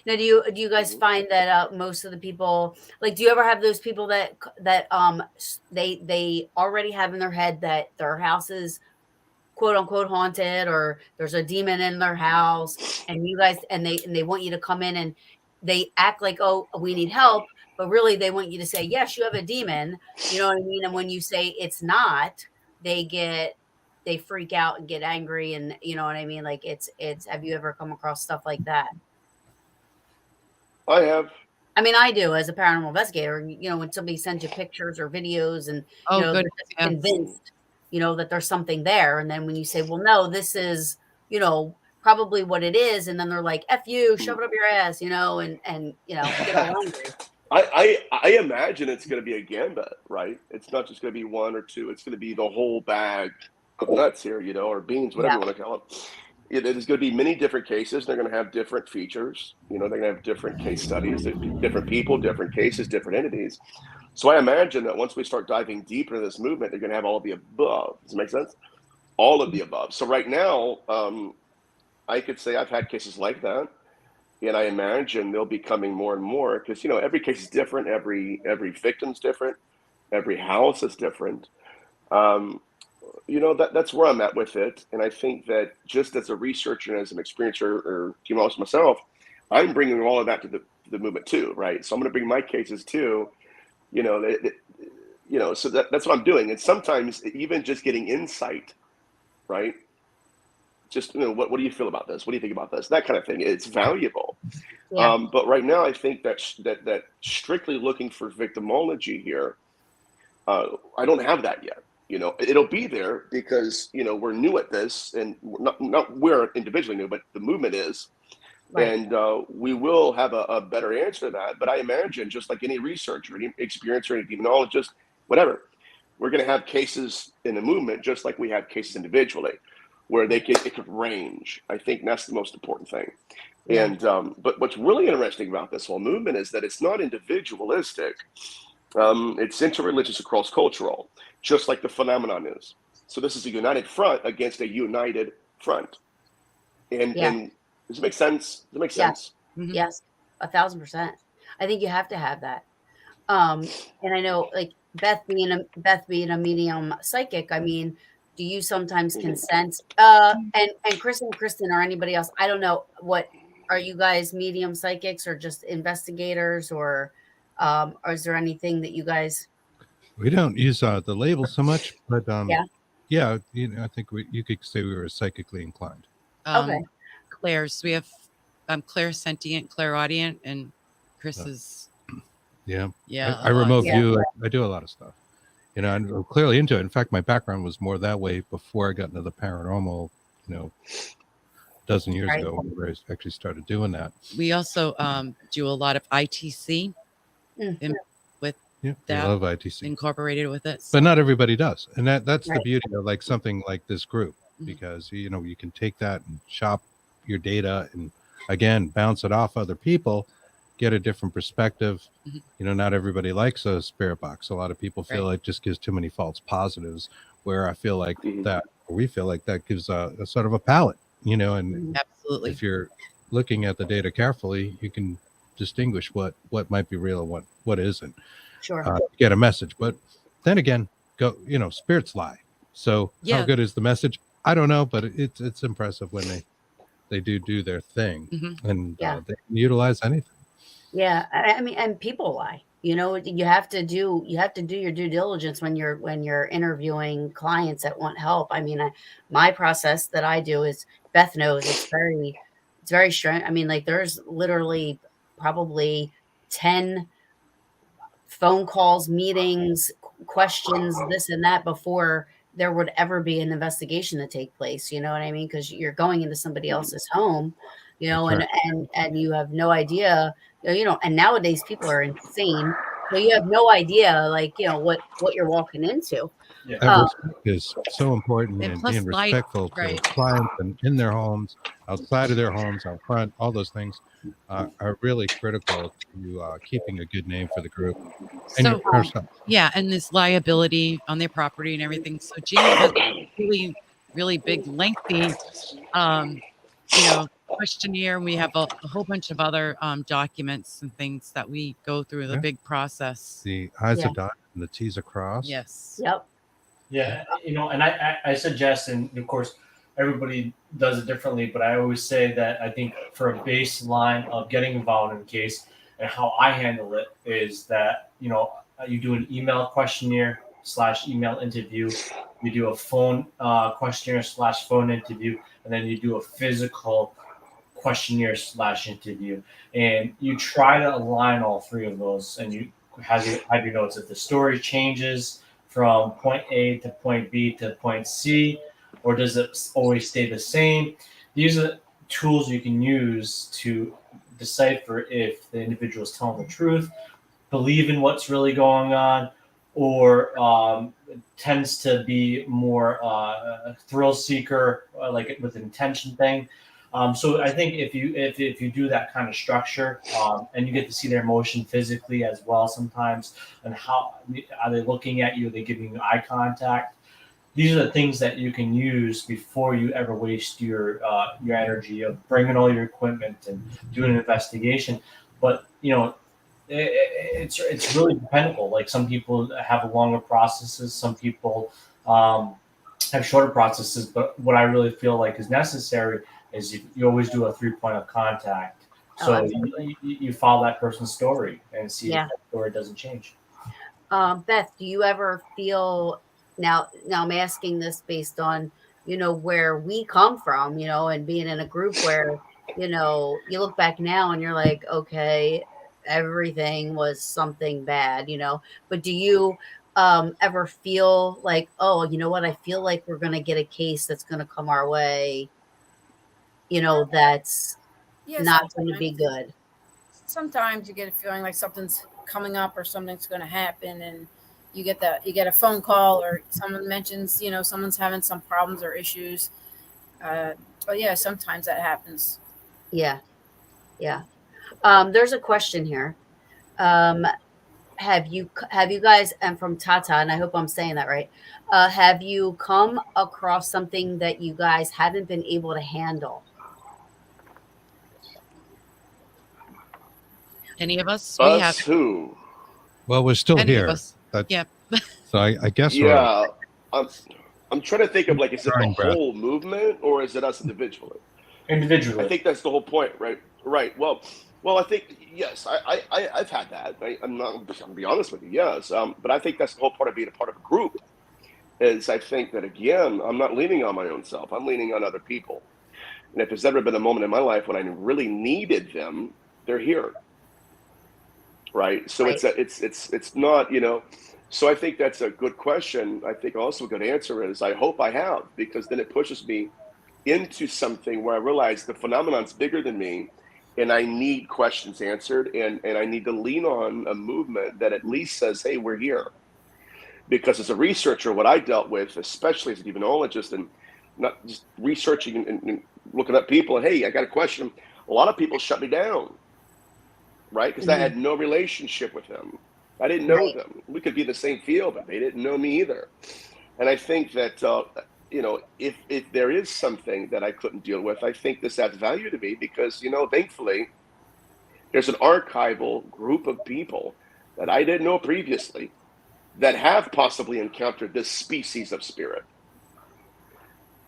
Now, do you guys find that most of the people, like, do you ever have those people that they already have in their head that their house is quote unquote haunted, or there's a demon in their house, and you guys and they want you to come in, and they act like, oh, we need help, but really they want you to say, yes, you have a demon, you know what I mean? And when you say it's not, they freak out and get angry, and you know what I mean? Like, it's have you ever come across stuff like that? I have. I mean, I do as a paranormal investigator. You know, when somebody sends you pictures or videos, and Oh, you know, good. they're just Yeah. convinced, you know, that there's something there, and then when you say, "Well, no, this is, you know, probably what it is," and then they're like, "F you, shove it up your ass," you know, and you know, get all angry. I imagine it's going to be a gambit, right? It's not just going to be one or two. It's going to be the whole bag of nuts here, you know, or beans, whatever Yeah. you want to call it. There's going to be many different cases. They're going to have different features. You know, they're going to have different case studies, different people, different cases, different entities. So I imagine that once we start diving deeper into this movement, they're going to have all of the above. Does it make sense? All of the above. So right now, I could say I've had cases like that. And I imagine they'll be coming more and more because, you know, every case is different. Every victim's different. Every house is different. Um, you know, that's where I'm at with it. And I think that just as a researcher and as an experiencer or geologist myself, I'm bringing all of that to the movement too, right? So I'm going to bring my cases too. You know, you know, so that's what I'm doing. And sometimes even just getting insight, right? Just, you know, what do you feel about this? What do you think about this? That kind of thing. It's valuable. Yeah. But right now, I think that strictly looking for victimology here, I don't have that yet. You know, it'll be there because, you know, we're new at this, and not we're individually new, but the movement is, Right. and we will have a better answer to that. But I imagine, just like any researcher, any experiencer, any demonologist, whatever, we're going to have cases in the movement just like we have cases individually, where it could range. I think that's the most important thing. Yeah. And but what's really interesting about this whole movement is that it's not individualistic. It's interreligious and cross-cultural, just like the phenomenon is. So this is a united front against a united front. And Yeah. and does it make sense? Does it make Yeah. sense? Mhm. Yes, 1,000%. I think you have to have that. And I know, like, Beth being a medium psychic, I mean, do you sometimes can sense, and Chris and Kristen or anybody else, I don't know, what are you guys, medium psychics or just investigators, or is there anything that you guys? We don't use the label so much, but Yeah. yeah, you know, I think you could say we were psychically inclined. Okay. Claire's. We have clairsentient, clairaudient, and Chris is. Yeah. Yeah. I a lot. remote Yeah. view. I do a lot of stuff. You know, I'm clearly into it. In fact, my background was more that way before I got into the paranormal, you know, a dozen years Right. ago when I actually started doing that. We also do a lot of ITC Mm. with Yeah, we that love ITC. incorporated with it. But not everybody does. And that's the Right. beauty of like something like this group, Mhm. because, you know, you can take that and shop your data and again, bounce it off other people, get a different perspective. Mhm. You know, not everybody likes a spirit box. A lot of people feel Right. it just gives too many false positives, where I feel like Mhm. that, or we feel like that gives a sort of a palette, you know, and Mhm. Absolutely. if you're looking at the data carefully, you can distinguish what might be real and what isn't. Sure. Get a message. But then again, you know, spirits lie. So Yeah. how good is the message? I don't know, but it's impressive when they do their thing, Mhm. and Yeah. they can utilize anything. Yeah, I mean, and people lie. You know, you have to do your due diligence when you're interviewing clients that want help. I mean, my process that I do is, Beth knows, it's very strange. I mean, like, there's literally probably 10 phone calls, meetings, questions, this and that before there would ever be an investigation to take place. You know what I mean? Because you're going into somebody else's home, That's and right. and you have no idea, and nowadays people are insane. So you have no idea, like, what you're walking into. Yeah. That Um, respect is so important, And and plus being light, respectful to right? clients and in their homes, outside of their homes, out front, all those things are really critical to keeping a good name for the group and So yourself. yeah, and this liability on their property and everything. So James has a really, really big, lengthy, um, questionnaire. We have a whole bunch of other documents and things that we go through the Yeah. big process. The I's Yeah. are dotted and the T's are crossed. Yes. yep. Yeah, and I suggest, and of course, everybody does it differently, but I always say that I think for a baseline of getting involved in a case and how I handle it is that, you do an email questionnaire / email interview, you do a phone questionnaire / phone interview, and then you do a physical questionnaire / interview, and you try to align all three of those, and you have your notes. If the story changes from point A to point B to point C, or does it always stay the same? These are tools you can use to decipher if the individual is telling the truth, believe in what's really going on, or tends to be more thrill seeker, like with intention thing. So I think if you do that kind of structure, and you get to see their emotion physically as well sometimes, and how are they looking at you? Are they giving you eye contact? These are the things that you can use before you ever waste your energy of bringing all your equipment and doing an investigation. But it's really dependable. Like some people have longer processes, some people have shorter processes. But what I really feel like is necessary is you always do a 3 point of contact. Oh, So absolutely. you follow that person's story and see if Yeah. that story doesn't change. Beth, do you ever feel now I'm asking this based on, where we come from, and being in a group where, you look back now and you're like, okay, everything was something bad, but do you ever feel like, oh, you know what, I feel like we're gonna get a case that's gonna come our way, that's Yeah, not gonna be good? sometimes you get a feeling like something's coming up or something's going to happen, and you get a phone call or someone mentions someone's having some problems or issues. But yeah, sometimes that happens. Yeah, yeah. There's a question here. Um, have you guys, and from Tata, and I hope I'm saying that right, have you come across something that you guys haven't been able to handle? Any of us? We have Us who? Well, we're still any of here. us. Yep. So I guess we're Yeah, I'm, I'm trying to think of like, is it the drawing breath. whole movement or is it us individually? I Individually. think that's the whole point, right? Right. Well, I think yes, I've had that. I'm not. I'm gonna be honest with you. Yes, but I think that's the whole part of being a part of a group. Is I think that again, I'm not leaning on my own self. I'm leaning on other people. And if there's ever been a moment in my life when I really needed them, they're here, right? So Right. it's not. So I think that's a good question. I think also a good answer is I hope I have, because then it pushes me into something where I realize the phenomenon's bigger than me, and I need questions answered, and I need to lean on a movement that at least says, hey, we're here. Because as a researcher, what I dealt with, especially as a demonologist, and not just researching and looking at people, and hey, I got a question. A lot of people shut me down, right? Because I Mhm. had no relationship with them. I didn't know Right. them. We could be in the same field, but they didn't know me either. And I think that if there is something that I couldn't deal with, I think this adds value to me because thankfully there's an archival group of people that I didn't know previously that have possibly encountered this species of spirit.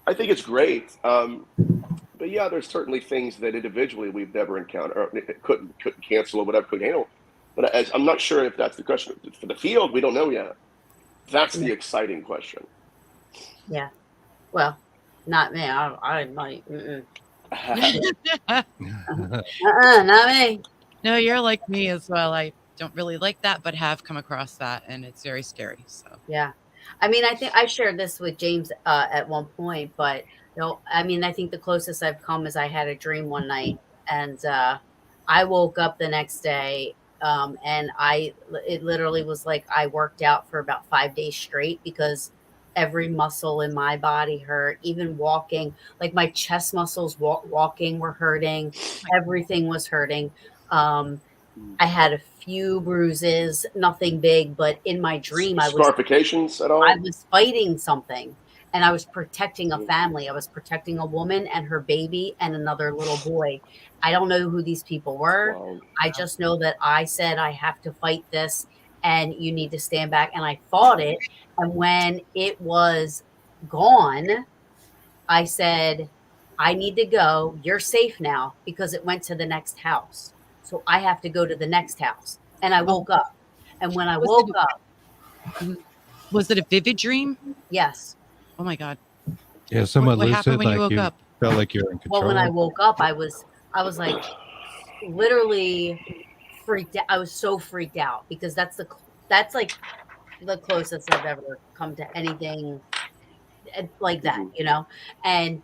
I think it's great. But yeah, there's certainly things that individually we've never encountered or couldn't cancel or whatever, couldn't handle. But I'm not sure if that's the question for the field. We don't know yet. That's Yeah. the exciting question. Yeah. Well, not me. I might. Mm-mm. Not me. No, you're like me as well. I don't really like that, but have come across that, and it's very scary. So Yeah. I mean, I think I shared this with James at one point, but I mean, I think the closest I've come is I had a dream one night, and I woke up the next day, and it literally was like I worked out for about 5 days straight because every muscle in my body hurt, even walking, like my chest muscles walking were hurting, everything was hurting. Um, I had a few bruises, nothing big, but in my dream, Scarifications at I all? was fighting something and I was protecting a family. I was protecting a woman and her baby and another little boy. I don't know who these people were. Wow. I just know that I said, I have to fight this and you need to stand back. And I fought it. And when it was gone, I said, I need to go. You're safe now because it went to the next house. So I have to go to the next house. And I woke up. And when I Was woke it, up, was it a vivid dream? yes. Oh my God. Yeah, somewhat What happened lucid, when you like woke you up? felt like you're in Well, when I control. woke up, I was like literally freaked out. I was so freaked out because that's like the closest I've ever come to anything like that, Mhm. you know? And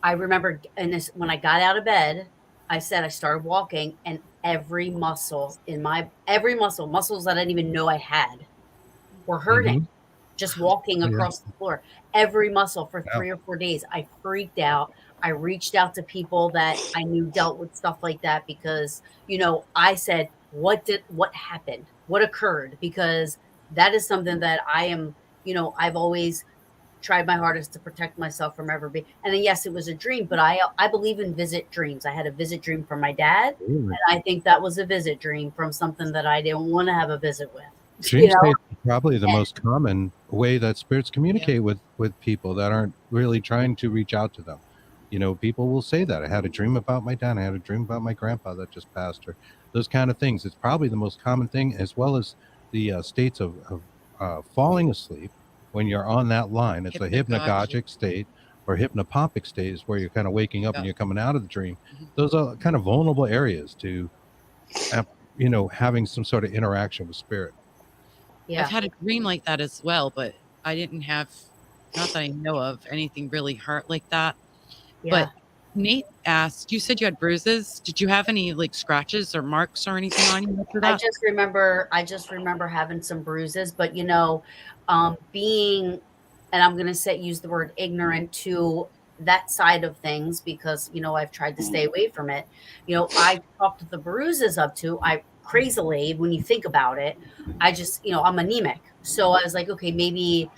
I remember and this when I got out of bed, I said I started walking and every muscle in my muscles that I didn't even know I had were hurting. Hmm. Just walking Yeah. across the floor, every muscle for Wow. 3 or 4 days. I freaked out. I reached out to people that I knew dealt with stuff like that because, I said, what happened? What occurred? Because that is something that I've always tried my hardest to protect myself from ever being. And then, yes, it was a dream, but I believe in visit dreams. I had a visit dream from my dad, Really. and I think that was a visit dream from something that I didn't want to have a visit with. You Dream know? states are probably the most common way that spirits communicate with people that aren't really trying to reach out to them. People will say that I had a dream about my dad, I had a dream about my grandpa that just passed, or those kind of things. It's probably the most common thing, as well as the states of falling asleep when you're on that line. It's a Hypnagogic. hypnagogic state or hypnopompic state is where you're kind of waking up and Yeah. you're coming out of the dream. Mhm. Those are kind of vulnerable areas to, having some sort of interaction with spirit. Yeah. I've had a dream like that as well, but I didn't have, not that I know of, anything really hurt like that. Yeah. But Nate asked, you said you had bruises. Did you have any like scratches or marks or anything on you after I that? just remember having some bruises, but being, and I'm gonna use the word ignorant to that side of things because I've tried to stay away from it. I chalked the bruises up to I crazily when you think about it. I just I'm anemic, so I was like, okay, maybe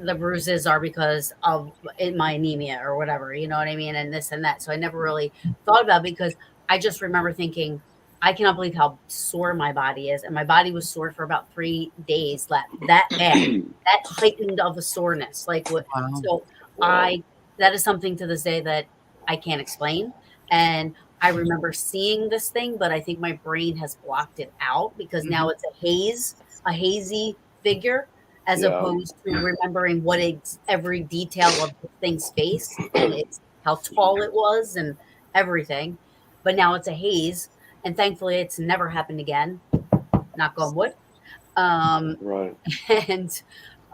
the bruises are because of my anemia or whatever, you know what I mean? And this and that. So I never really thought about it because I just remember thinking, I cannot believe how sore my body is. And my body was sore for about 3 days, that bad, that heightened of a soreness. Like what? Wow. So that is something to this day that I can't explain. And I remember seeing this thing, but I think my brain has blocked it out because now it's a hazy figure as Yeah. opposed to remembering what every detail of the thing's face and it's how tall it was and everything. But now it's a haze, and thankfully it's never happened again. Knock on wood. Right. And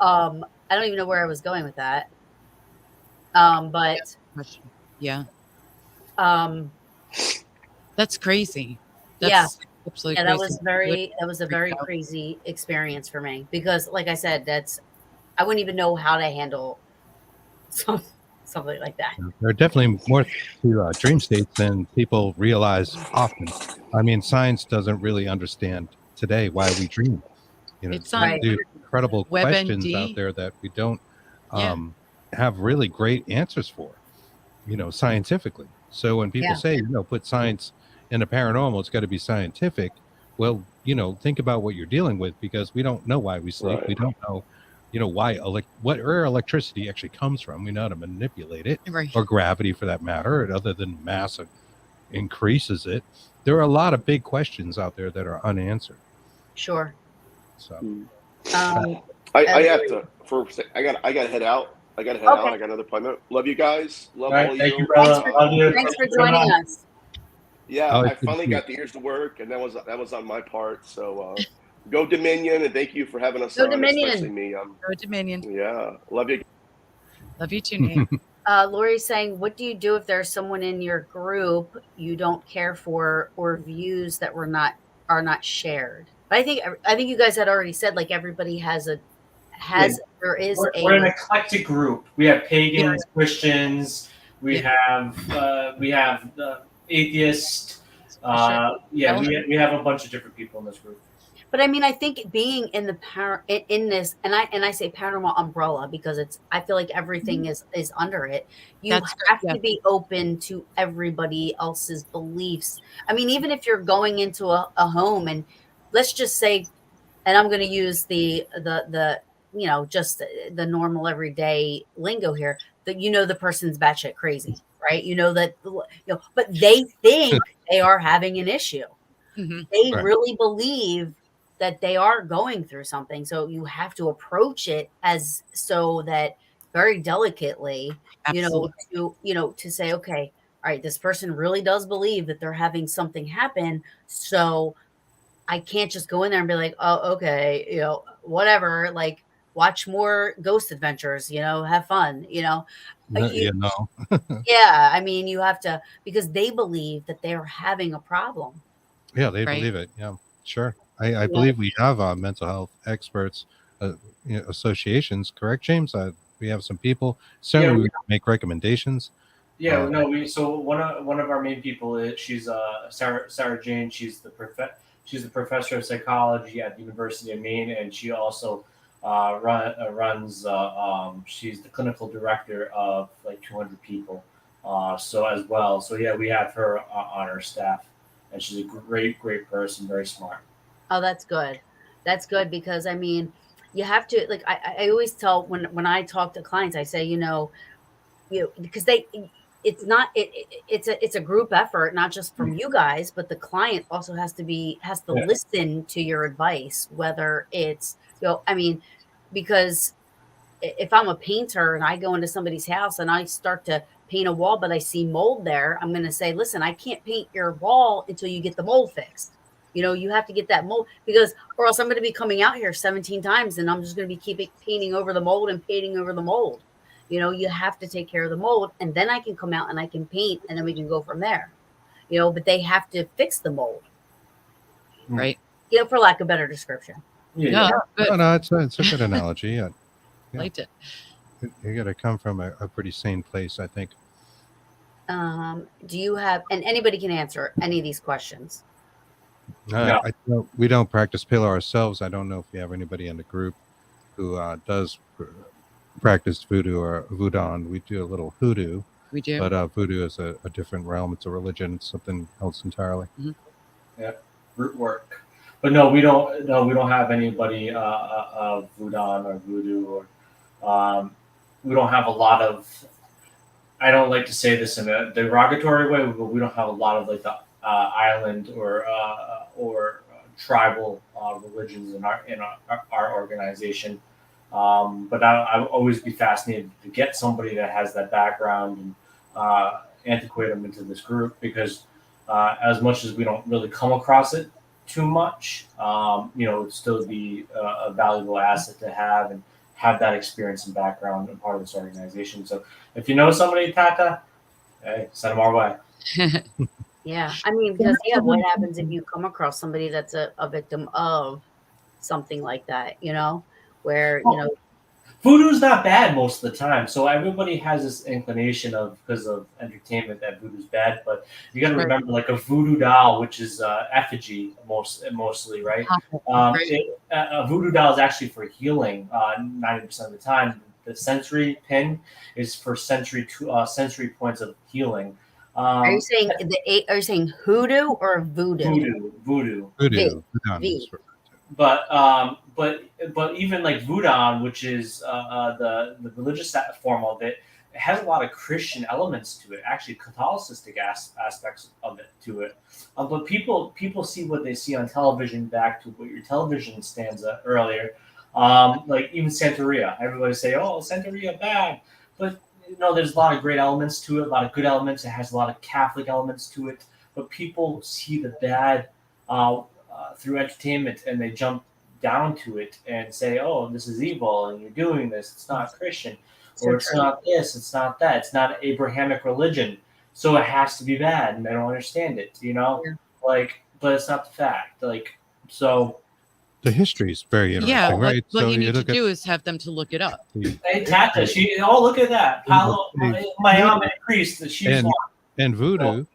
I don't even know where I was going with that. But Yeah, um, that's crazy. yeah, That's absolutely that crazy. was a very out. crazy experience for me because, like I said, I wouldn't even know how to handle something like that. There are definitely more to dream states than people realize often. I mean, science doesn't really understand today why we dream. It's There's on incredible questions out WebMD. there that we don't Yeah. have really great answers for, scientifically. So when people Yeah. say, put science in the paranormal, it's got to be scientific. Well, think about what you're dealing with because we don't know why we sleep. Right. We don't know, why where electricity actually comes from. We know how to manipulate it, Right. or gravity for that matter, or other than mass increases it. There are a lot of big questions out there that are unanswered. Sure. So I have to I got to head out. I got to head out. I got another appointment. Love you guys. Love all of Thank you. you, brother. Love you. Thanks for joining us. Yeah, Oh, I it's good to finally see you. got the ears to work, and that was on my part. So Go Dominion, and thank you for having us Go on, Dominion. especially me. Go Dominion. Yeah, love you. Love you too, Nate. Lori's saying, what do you do if there's someone in your group you don't care for or views that are not shared? But I think you guys had already said like everybody there is We're an eclectic group. We have pagans, Christians. We have atheists. We have a bunch of different people in this group. But I mean, I think being in the in this, and I say paranormal umbrella because I feel like everything is under it. You have to be open to everybody else's beliefs. I mean, even if you're going into a home, and let's just say, and I'm going to use the just the normal everyday lingo here, that the person's batshit crazy, right? But they think they are having an issue. Mm-hmm. They really believe that they are going through something. So you have to approach it as so that very delicately, to say, okay, all right, this person really does believe that they're having something happen. So I can't just go in there and be like, oh, okay, whatever, like watch more Ghost Adventures, have fun, No. Yeah, I mean, you have to, because they believe that they're having a problem. Yeah, they believe it. Yeah, sure. I believe we have mental health experts, associations, correct, James? We have some people. Certainly, we make recommendations. Yeah, so one of our main people she's Sarah Jane. She's the professor of psychology at the University of Maine, and she also runs. She's the clinical director of like 200 people. So as well. So yeah, we have her on our staff, and she's a great person, very smart. Oh, that's good. That's good because I mean, you have to like I always tell when I talk to clients, I say, because it's a group effort, not just from you guys, but the client also has to listen to your advice, whether it's I mean, because if I'm a painter and I go into somebody's house and I start to paint a wall, but I see mold there, I'm going to say, listen, I can't paint your wall until you get the mold fixed. You have to get that mold or else I'm going to be coming out here 17 times and I'm just going to be painting over the mold and painting over the mold. You have to take care of the mold and then I can come out and I can paint and then we can go from there. But they have to fix the mold. Right. For lack of better description. Yeah. No, it's a good analogy. Yeah. Liked it. You got to come from a pretty sane place, I think. Do you have, and anybody can answer any of these questions? We don't practice pillow ourselves. I don't know if we have anybody in the group who does practice voodoo or voodoo. We do a little hoodoo. We do. But voodoo is a different realm. It's a religion. It's something else entirely. Mm-hmm. Yeah, root work. But no, we don't have anybody of voodoo or voodoo or we don't have a lot of. I don't like to say this in a derogatory way, but we don't have a lot of like the island or tribal religions in our organization. But I'll always be fascinated to get somebody that has that background and antiquate them into this group because as much as we don't really come across it too much, it'd still be a valuable asset to have and have that experience and background and part of this organization. So if you know somebody, Tata, hey, send them our way. Yeah. I mean, because what happens if you come across somebody that's a victim of something like that, where, voodoo's not bad most of the time. So everybody has this inclination because of entertainment that voodoo's bad, but you got to remember like a voodoo doll, which is effigy mostly, right? A voodoo doll is actually for healing 90% of the time. The sensory pin is for sensory points of healing. Are you saying hoodoo or voodoo? Voodoo. But even like voodoo, which is the religious form of it, it has a lot of Christian elements to it. Actually, Catholicistic aspects of it to it. But people see what they see on television. Back to what your television stanza earlier, like even Santeria. Everybody say, "Oh, Santeria bad," but there's a lot of great elements to it. A lot of good elements. It has a lot of Catholic elements to it. But people see the bad through entertainment, and they jump down to it and say, oh, this is evil and you're doing this, it's not Christian, So or it's true. not this, it's not that, it's not Abrahamic religion, so it has to be bad and I don't understand it, Yeah. like, but it's not the fact, like, so The history is very interesting, Yeah, right? what So you need to look at do is have them to look it up. hey, Tata, look at that, Miami priest that she's and on. and voodoo,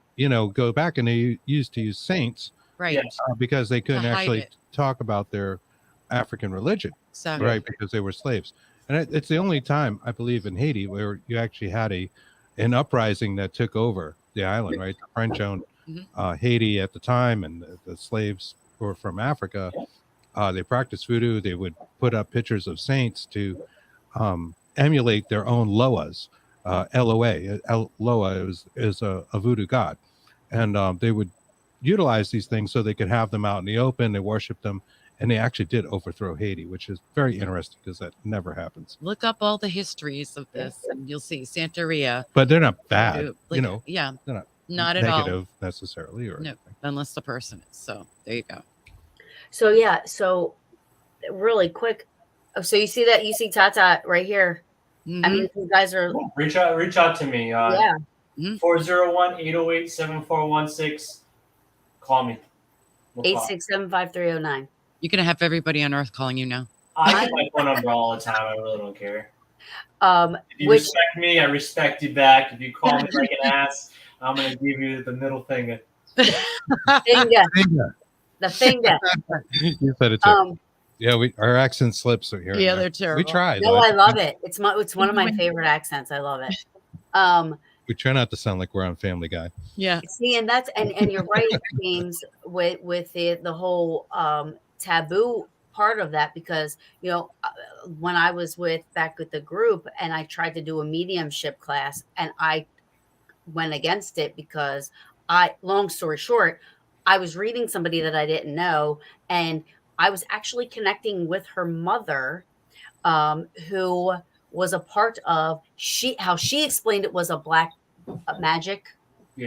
go back, and they used to use saints Right. Yeah. because they couldn't hide actually it. talk about their African religion, Exactly. right? Because they were slaves. And it's the only time, I believe, in Haiti where you actually had an uprising that took over the island, right? The French owned Haiti at the time, and the slaves were from Africa. They practiced voodoo. They would put up pictures of saints to emulate their own Loas. LOA. Loa is a voodoo god. And they would utilize these things so they could have them out in the open. They worshiped them. And they actually did overthrow Haiti, which is very interesting because that never happens. Look up all the histories of this, and you'll see Santeria. But they're not bad, Yeah, they're not at all negative necessarily, or no, unless the person is. So there you go. So yeah, so really quick. So you see Tata right here. I mean, you guys are reach out to me. yeah. 401-808-7416. Call me. 867-5309. You're gonna have everybody on Earth calling you now. I get my phone number all the time. I really don't care. If you respect me, I respect you back. If you call me like an ass, I'm gonna give you the middle finger. The finger. You said it too. Yeah, our accent slips are here. Yeah, they're terrible. We try. No, I love it. It's one of my favorite accents. I love it. We try not to sound like we're on Family Guy. Yeah. See, and you're right, James, with the whole taboo part of that, because when I was back with the group and I tried to do a mediumship class and I went against it because long story short, I was reading somebody that I didn't know, and I was actually connecting with her mother, who was a part of how she explained it was a black magic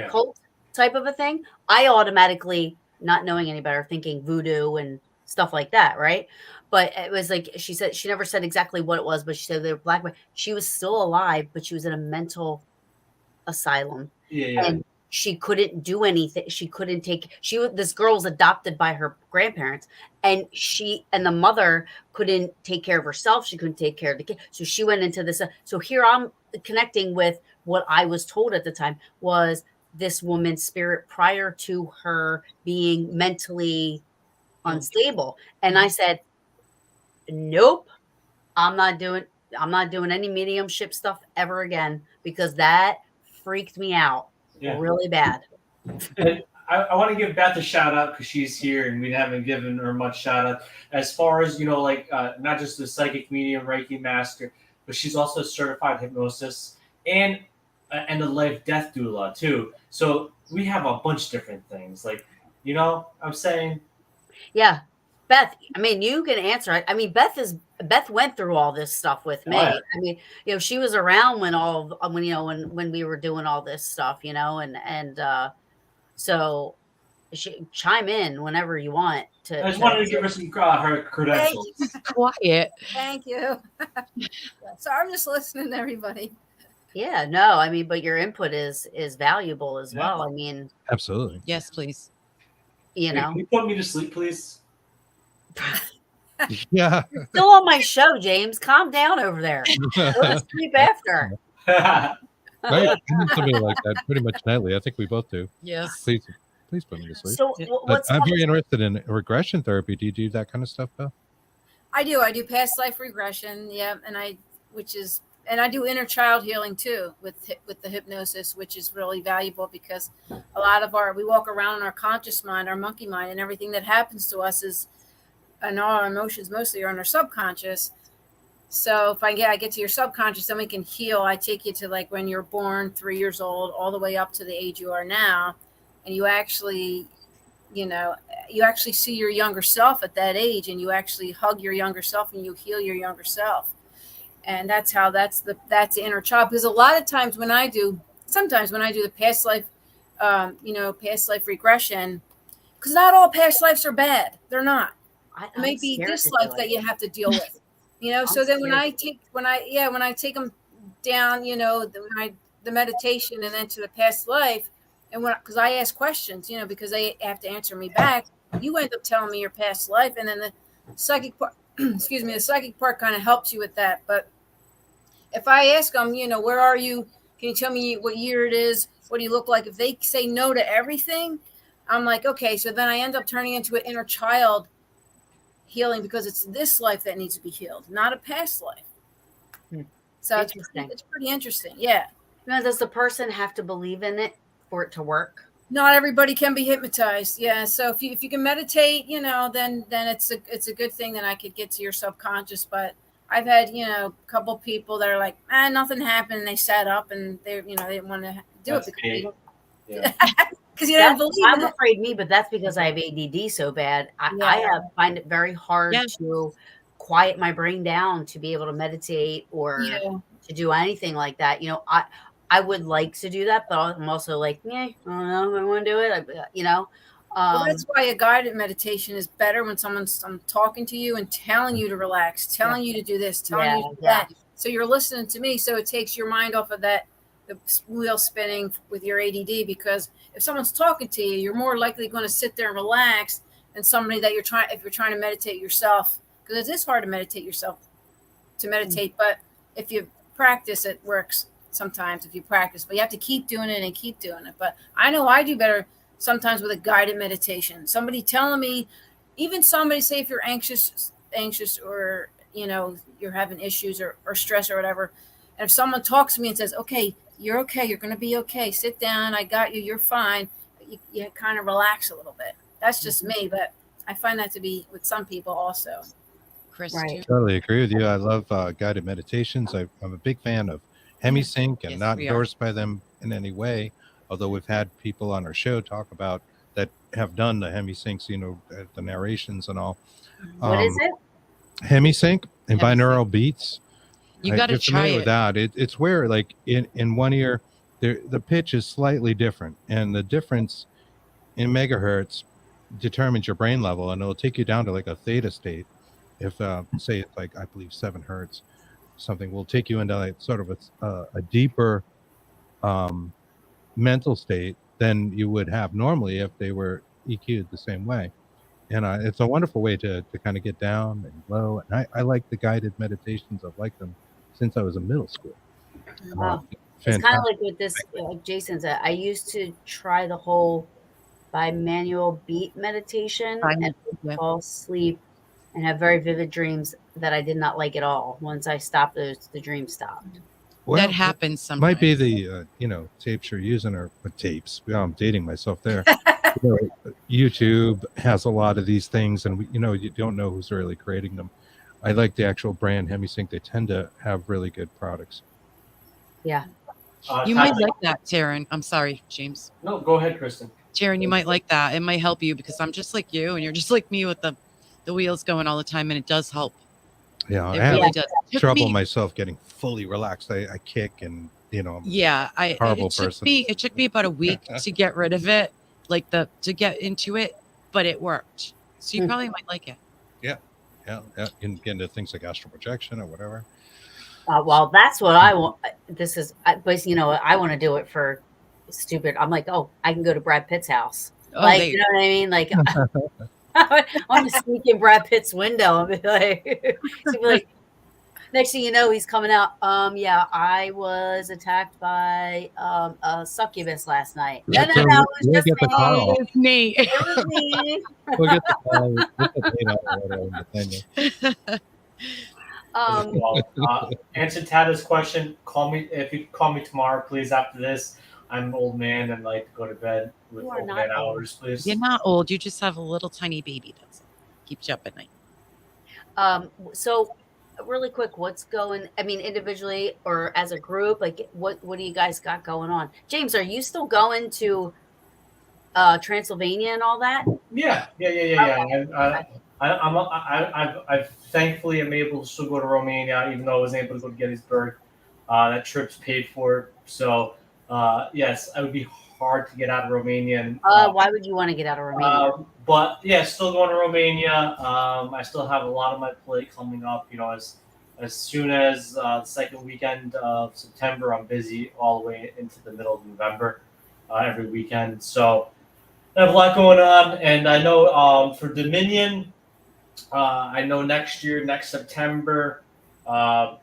cult type of a thing. I automatically, not knowing any better, thinking voodoo and stuff like that, right? But it was like she said, she never said exactly what it was, but she said they were black. She was still alive, but she was in a mental asylum. And she couldn't do anything. She couldn't this girl was adopted by her grandparents, and the mother couldn't take care of herself. She couldn't take care of the kid. So she went into this. So here I'm connecting with what I was told at the time was this woman's spirit prior to her being mentally unstable. And I said, nope, I'm not doing any mediumship stuff ever again, because that freaked me out really bad. And I want to give Beth a shout out because she's here and we haven't given her much shout out. As far as, not just the psychic medium Reiki master, but she's also a certified hypnosis and a life death doula too. So we have a bunch of different things. I'm saying. Yeah. Beth, I mean, you can answer it. I mean, Beth went through all this stuff with me. I mean, she was around when we were doing all this stuff, and so she chime in whenever you want to. I just wanted to give her some her credentials. Quiet. Thank you. So I'm just listening to everybody. Yeah, no, I mean, but your input is valuable as well. I mean, absolutely. Yes, please. Can you put me to sleep, please? Yeah. You're still on my show, James. Calm down over there. Go to sleep after. Right? Something like that pretty much nightly. I think we both do. Yes. Please put me to sleep. So I'm very interested in regression therapy. Do you do that kind of stuff, Beth? I do past life regression. Yeah. And I do inner child healing too with the hypnosis, which is really valuable because a lot of we walk around in our conscious mind, our monkey mind, and everything that happens to us and all our emotions mostly are in our subconscious. So if I get to your subconscious, then we can heal. I take you to when you're born, 3 years old, all the way up to the age you are now. And you actually, see your younger self at that age, and you actually hug your younger self and you heal your younger self. And that's the inner child. Because a lot of times sometimes when I do the past life, past life regression, because not all past lives are bad. They're not. It may be this life that you have to deal with, So then when I take them down, the meditation and then to the past life, and because I ask questions, because they have to answer me back, you end up telling me your past life, and then the psychic part, excuse me, the psychic part kind of helps you with that. But if I ask them, where are you? Can you tell me what year it is? What do you look like? If they say no to everything, I'm like, okay. So then I end up turning into an inner child healing, because it's this life that needs to be healed, not a past life. So it's pretty interesting. Yeah. Now, does the person have to believe in it for it to work? Not everybody can be hypnotized. Yeah. So if you can meditate, then it's a good thing. Then I could get to your subconscious. But I've had, a couple people that are like, nothing happened. And they sat up and they didn't want to do it because you don't believe I'm afraid me, but that's because I have ADD so bad. I find it very hard to quiet my brain down to be able to meditate or to do anything like that. I would like to do that, but I'm also like, I don't know if I want to do it. Well, that's why a guided meditation is better when someone's talking to you and telling you to relax, telling you to do this, telling you to do that. So you're listening to me. So it takes your mind off of the wheel spinning with your ADD, because if someone's talking to you, you're more likely going to sit there and relax than somebody that if you're trying to meditate yourself, because it is hard to meditate yourself, but if you practice, it works sometimes if you practice, but you have to keep doing it and keep doing it. But I know I do better sometimes with a guided meditation. Somebody telling me, even somebody say if you're anxious or, you're having issues or stress or whatever. And if someone talks to me and says, okay, you're going to be okay. Sit down. I got you. You're fine. You kind of relax a little bit. That's just me, but I find that to be with some people also. Chris, right. Totally agree with you. I love guided meditations. I'm a big fan of HemiSync and not endorsed by them in any way. Although we've had people on our show talk about that have done the HemiSyncs, the narrations and all. What is it? HemiSync and binaural beats. You got to try it. With that. It's where like in one ear, the pitch is slightly different, and the difference in megahertz determines your brain level, and it'll take you down to like a theta state. If say it's like, I believe 7 hertz, something will take you into like sort of a deeper mental state than you would have normally if they were EQ'd the same way. And it's a wonderful way to kind of get down and low. And I like the guided meditations. I've liked them since I was in middle school. Wow. It's kind of like with this, Jason said, I used to try the whole bimanual beat meditation and fall asleep and have very vivid dreams that I did not like at all. Once I stopped those, the dream stopped. Well, that happens sometimes. Might be the tapes you're using, or tapes. I'm dating myself there. YouTube has a lot of these things, and you don't know who's really creating them. I like the actual brand HemiSync. They tend to have really good products. Yeah. You might like that, Taryn. I'm sorry, James. No, go ahead, Kristen. Taryn, you might like that. It might help you because I'm just like you, and you're just like me with the wheels going all the time, and it does help. Yeah, it really does. Trouble myself getting fully relaxed. I kick and I'm a horrible person. It took me about a week to get rid of it, to get into it, but it worked. So you probably might like it. Yeah. You can get into things like astral projection or whatever. Well, that's what I want. But I want to do it for stupid. I'm like, I can go to Brad Pitt's house. You know what I mean? Like, I want to sneak in Brad Pitt's window and be like, next thing you know, he's coming out. I was attacked by a succubus last night. No, it was just me. It was me. We'll get the call. Answer Tada's question. Call me if you call me tomorrow, please. After this, I'm an old man and like to go to bed with old man hours, please. You're not old. You just have a little tiny baby that keeps you up at night. So really quick, what's going? I mean, individually or as a group, like what do you guys got going on? James, are you still going to Transylvania and all that? Yeah. I thankfully am able to still go to Romania, even though I wasn't able to go to Gettysburg. That trip's paid for, so yes, it would be hard to get out of Romania. And, Why would you want to get out of Romania? but yeah, still going to Romania. I still have a lot on my plate coming up. As soon as the second weekend of September, I'm busy all the way into the middle of November, every weekend. So I have a lot going on, and I know for Dominion, I know next September, I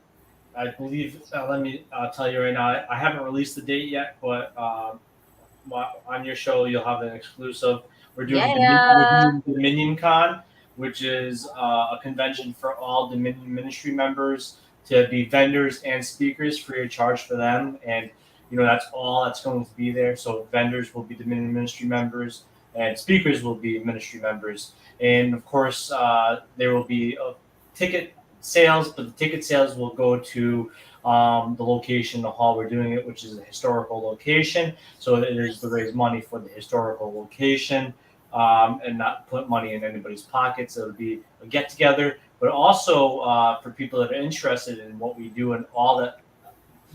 believe. Let me tell you right now, I haven't released the date yet, but on your show you'll have an exclusive. We're doing Dominion Con, which is a convention for all Dominion Ministry members to be vendors and speakers free of charge for them, and that's all that's going to be there. So vendors will be Dominion Ministry members, and speakers will be ministry members, and of course there will be ticket sales, but the ticket sales will go to the location, the hall we're doing it, which is a historical location. So it is to raise money for the historical location, and not put money in anybody's pockets. It'll be a get together, but also for people that are interested in what we do and all the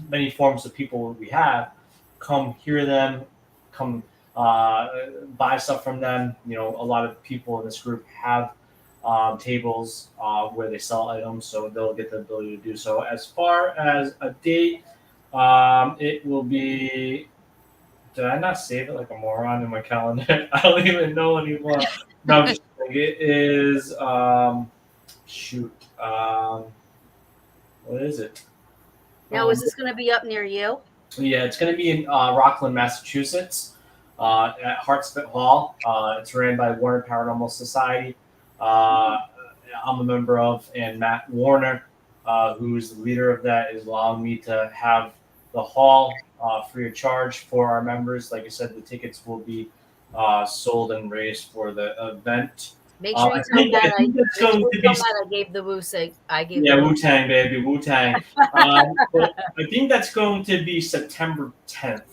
many forms of people we have, come hear them, come buy stuff from them. A lot of people in this group have tables where they sell items, so they'll get the ability to do so. As far as a date, it will be. Did I not save it like a moron in my calendar? I don't even know anymore. No, I'm just kidding. It is what is it? Now, is this going to be up near you? Yeah, it's going to be in Rockland, Massachusetts, at Hartspit Hall. It's ran by Warner Paranormal Society. I'm a member of, and Matt Warner, who's the leader of that, is allowing me to have the hall free of charge for our members. Like I said, the tickets will be sold and raised for the event. Make sure you tell Matt I gave the Wu Sig. Wu-Tang, baby, Wu-Tang. But I think that's going to be September 10th,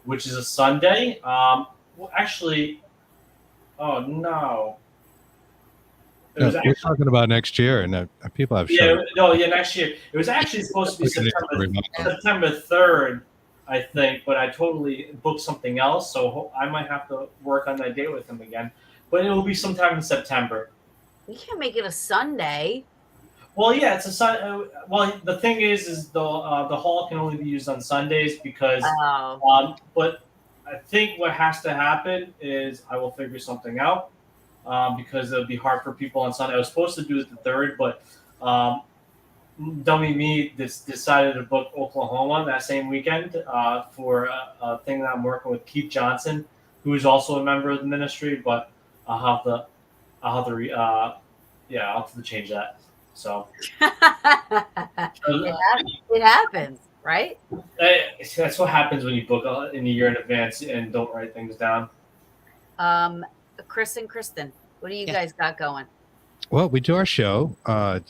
which is a Sunday. Well, actually, oh no. We're talking about next year, and people have shows. Next year. It was actually supposed to be September 3rd, I think, but I totally booked something else, so I might have to work on that date with him again. But it will be sometime in September. You can't make it a Sunday. Well, yeah, it's a Sun. Well, the thing is the hall can only be used on Sundays because. But I think what has to happen is I will figure something out. Because it'll be hard for people on Sunday. I was supposed to do it the 3rd, but dummy me decided to book Oklahoma that same weekend for a thing that I'm working with Keith Johnson, who is also a member of the ministry. But I'll have to change that. So it happens, right? That's what happens when you book in a year in advance and don't write things down. Chris and Kristen, what do you guys got going? Well, we do our show.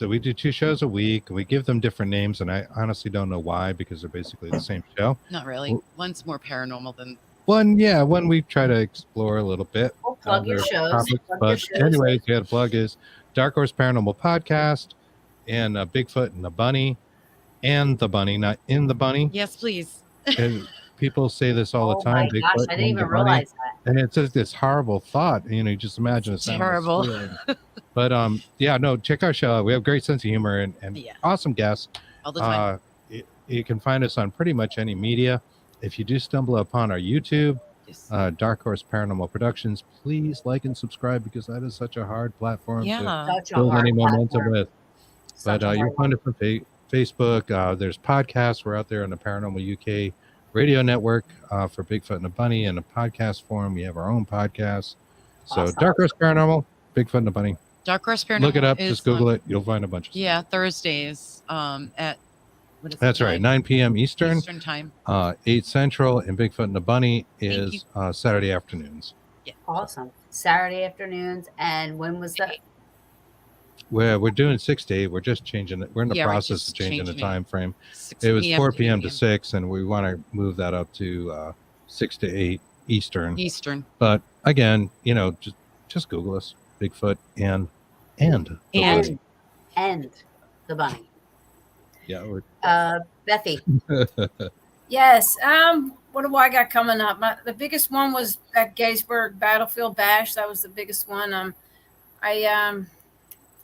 We do 2 shows a week. We give them different names, and I honestly don't know why, because they're basically the same show. Not really. One's more paranormal than one we try to explore a little bit. We'll plug your shows. Anyways, the plug is Dark Horse Paranormal Podcast and Bigfoot and the Bunny, and the Bunny, not in the Bunny. Yes, please. And people say this all the time. My gosh, I didn't even realize that. And it's just this horrible thought. You just imagine it's terrible. But check our show out. We have great sense of humor and awesome guests. All the time. You can find us on pretty much any media. If you do stumble upon our YouTube, Dark Horse Paranormal Productions, please like and subscribe, because that is such a hard platform to build any momentum with. But you'll find it from Facebook. There's podcasts. We're out there on the Paranormal UK radio network for Bigfoot and the Bunny, and a podcast form. We have our own podcast. So Dark Horse Paranormal, Bigfoot and the Bunny. Dark Horse Paranormal. Look it up. Just Google it. You'll find a bunch of stuff. Yeah, Thursdays at That's right, 9 p.m. Eastern time. 8 Central, and Bigfoot and the Bunny is Saturday afternoons. Yeah. Awesome. Saturday afternoons. And when was that? We're doing 6 to 8. We're just changing it. We're in the process of changing the time frame. It was 4 p.m. to 6, and we want to move that up to 6 to 8 Eastern. But again, just Google us, Bigfoot and the Bunny. Yeah. Bethy. Yes. What do I got coming up? The biggest one was at Gettysburg Battlefield Bash. That was the biggest one. I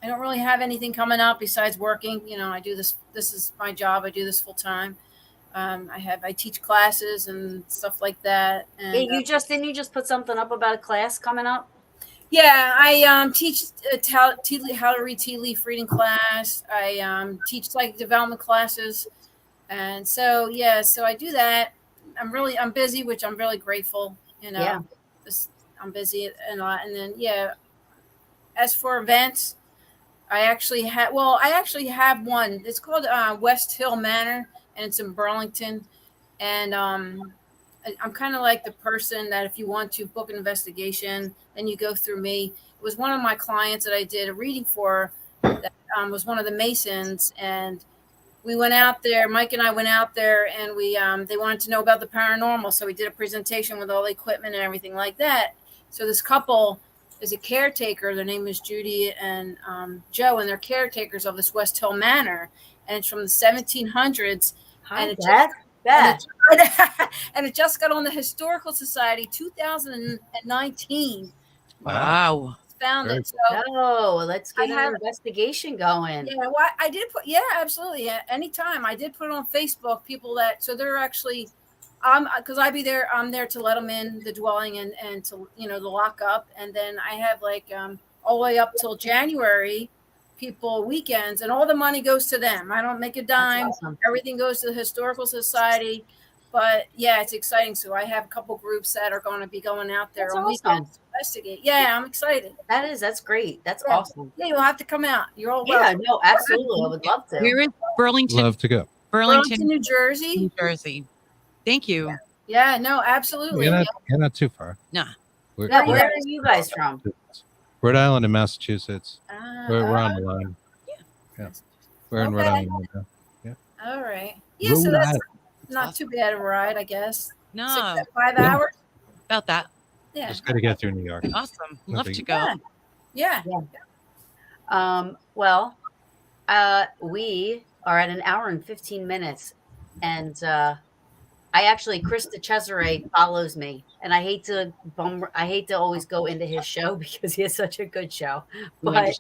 don't really have anything coming up besides working. I do this. This is my job. I do this full time. I teach classes and stuff like that. Yeah, And didn't you just put something up about a class coming up? yeah, I teach how to read tea leaf reading class. I teach like development classes, and so so I do that. I'm busy, which I'm really grateful. Yeah. I'm busy and a lot, and then as for events, I actually have one. It's called West Hill Manor, and it's in Burlington. And I'm kind of like the person that if you want to book an investigation, then you go through me. It was one of my clients that I did a reading for that was one of the Masons, and we went out there. Mike and I went out there, and they wanted to know about the paranormal, so we did a presentation with all the equipment and everything like that. So this couple is a caretaker. Their name is Judy and Joe, and they're caretakers of this West Hill Manor, and it's from the 1700s. Hi, And Beth. and it just got on the Historical Society 2019. Wow. Found it. So let's get an investigation going. yeah, well, I did put absolutely. Anytime I did put it on Facebook. People so they're actually because I'm there to let them in the dwelling and to the lock up, and then I have like all the way up till January people weekends, and all the money goes to them. I don't make a dime. Awesome. Everything goes to the Historical Society. But yeah, it's exciting. So I have a couple groups that are going to be going out there on weekends to investigate. Yeah, I'm excited. That's great. That's awesome. Yeah, you'll have to come out. You're all welcome. Yeah, no, absolutely. I would love to. Where is Burlington? Love to go. Burlington, New Jersey. New Jersey. Thank you. Yeah, no, absolutely. You're not too far. Nah. Where are you guys from? Rhode Island and Massachusetts. We're on the line. Yeah. We're in Rhode Island right now. Yeah. All right. Yeah, so that's not too bad of a ride, I guess. No. 5 hours? About that. Yeah. Just got to get through New York. Awesome. Love to go. Yeah. Well, we are at 1 hour and 15 minutes, and Krista Cesare follows me, and I hate to always go into his show because he has such a good show, but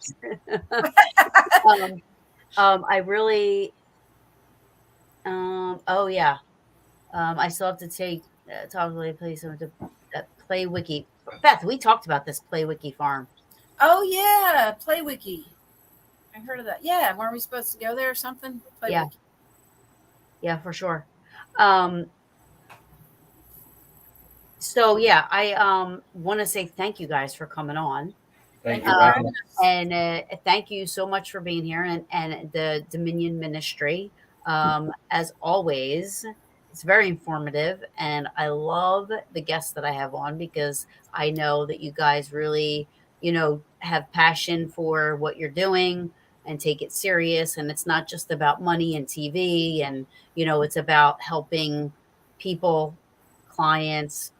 I really I still have to talk to the place to Play Wiki. Beth, we talked about this Play Wiki farm. Oh yeah, Play Wiki. I heard of that. Yeah, weren't we supposed to go there or something? Wiki. Yeah, for sure. So yeah, I want to say thank you guys for coming on. Thank you. And thank you so much for being here and the Dominion Ministry. As always, it's very informative, and I love the guests that I have on because I know that you guys really, have passion for what you're doing and take it serious. And it's not just about money and TV, and it's about helping people, clients,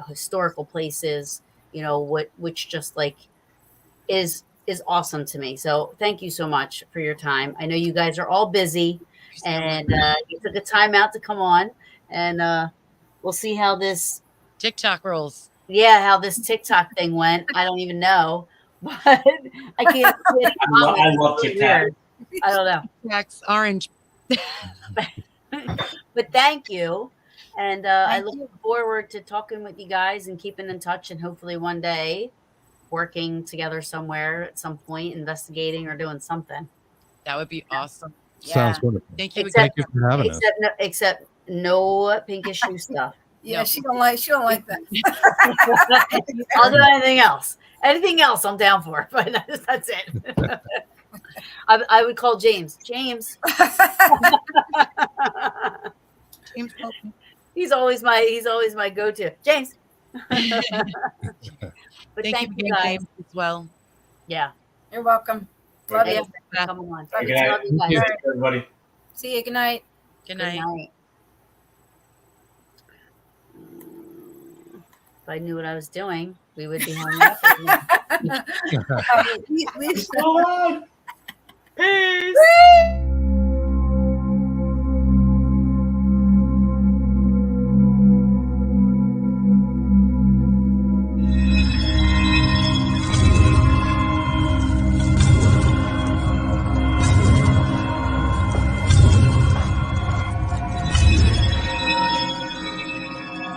historical places, which just like is awesome to me. So thank you so much for your time. I know you guys are all busy, and you took the time out to come on, and we'll see how this TikTok rolls. Yeah, how this TikTok thing went. I don't even know, but I can't. I love TikTok. I don't know. TikTok's orange. But thank you. And I look forward to talking with you guys and keeping in touch, and hopefully one day working together somewhere at some point, investigating or doing something. That would be awesome. Sounds wonderful. Thank you. Thank you for having us. Except no pinkish shoe stuff. Yeah, she don't like that. I'll do anything else. Anything else I'm down for, but that's it. I would call James. James. He's always my go-to. James. But thank you guys James, as well. Yeah. You're welcome. Love you. Come on. Good night. Love you guys. Everybody. See you. Good night. Good night. If I knew what I was doing, we would be hung up. We Peace.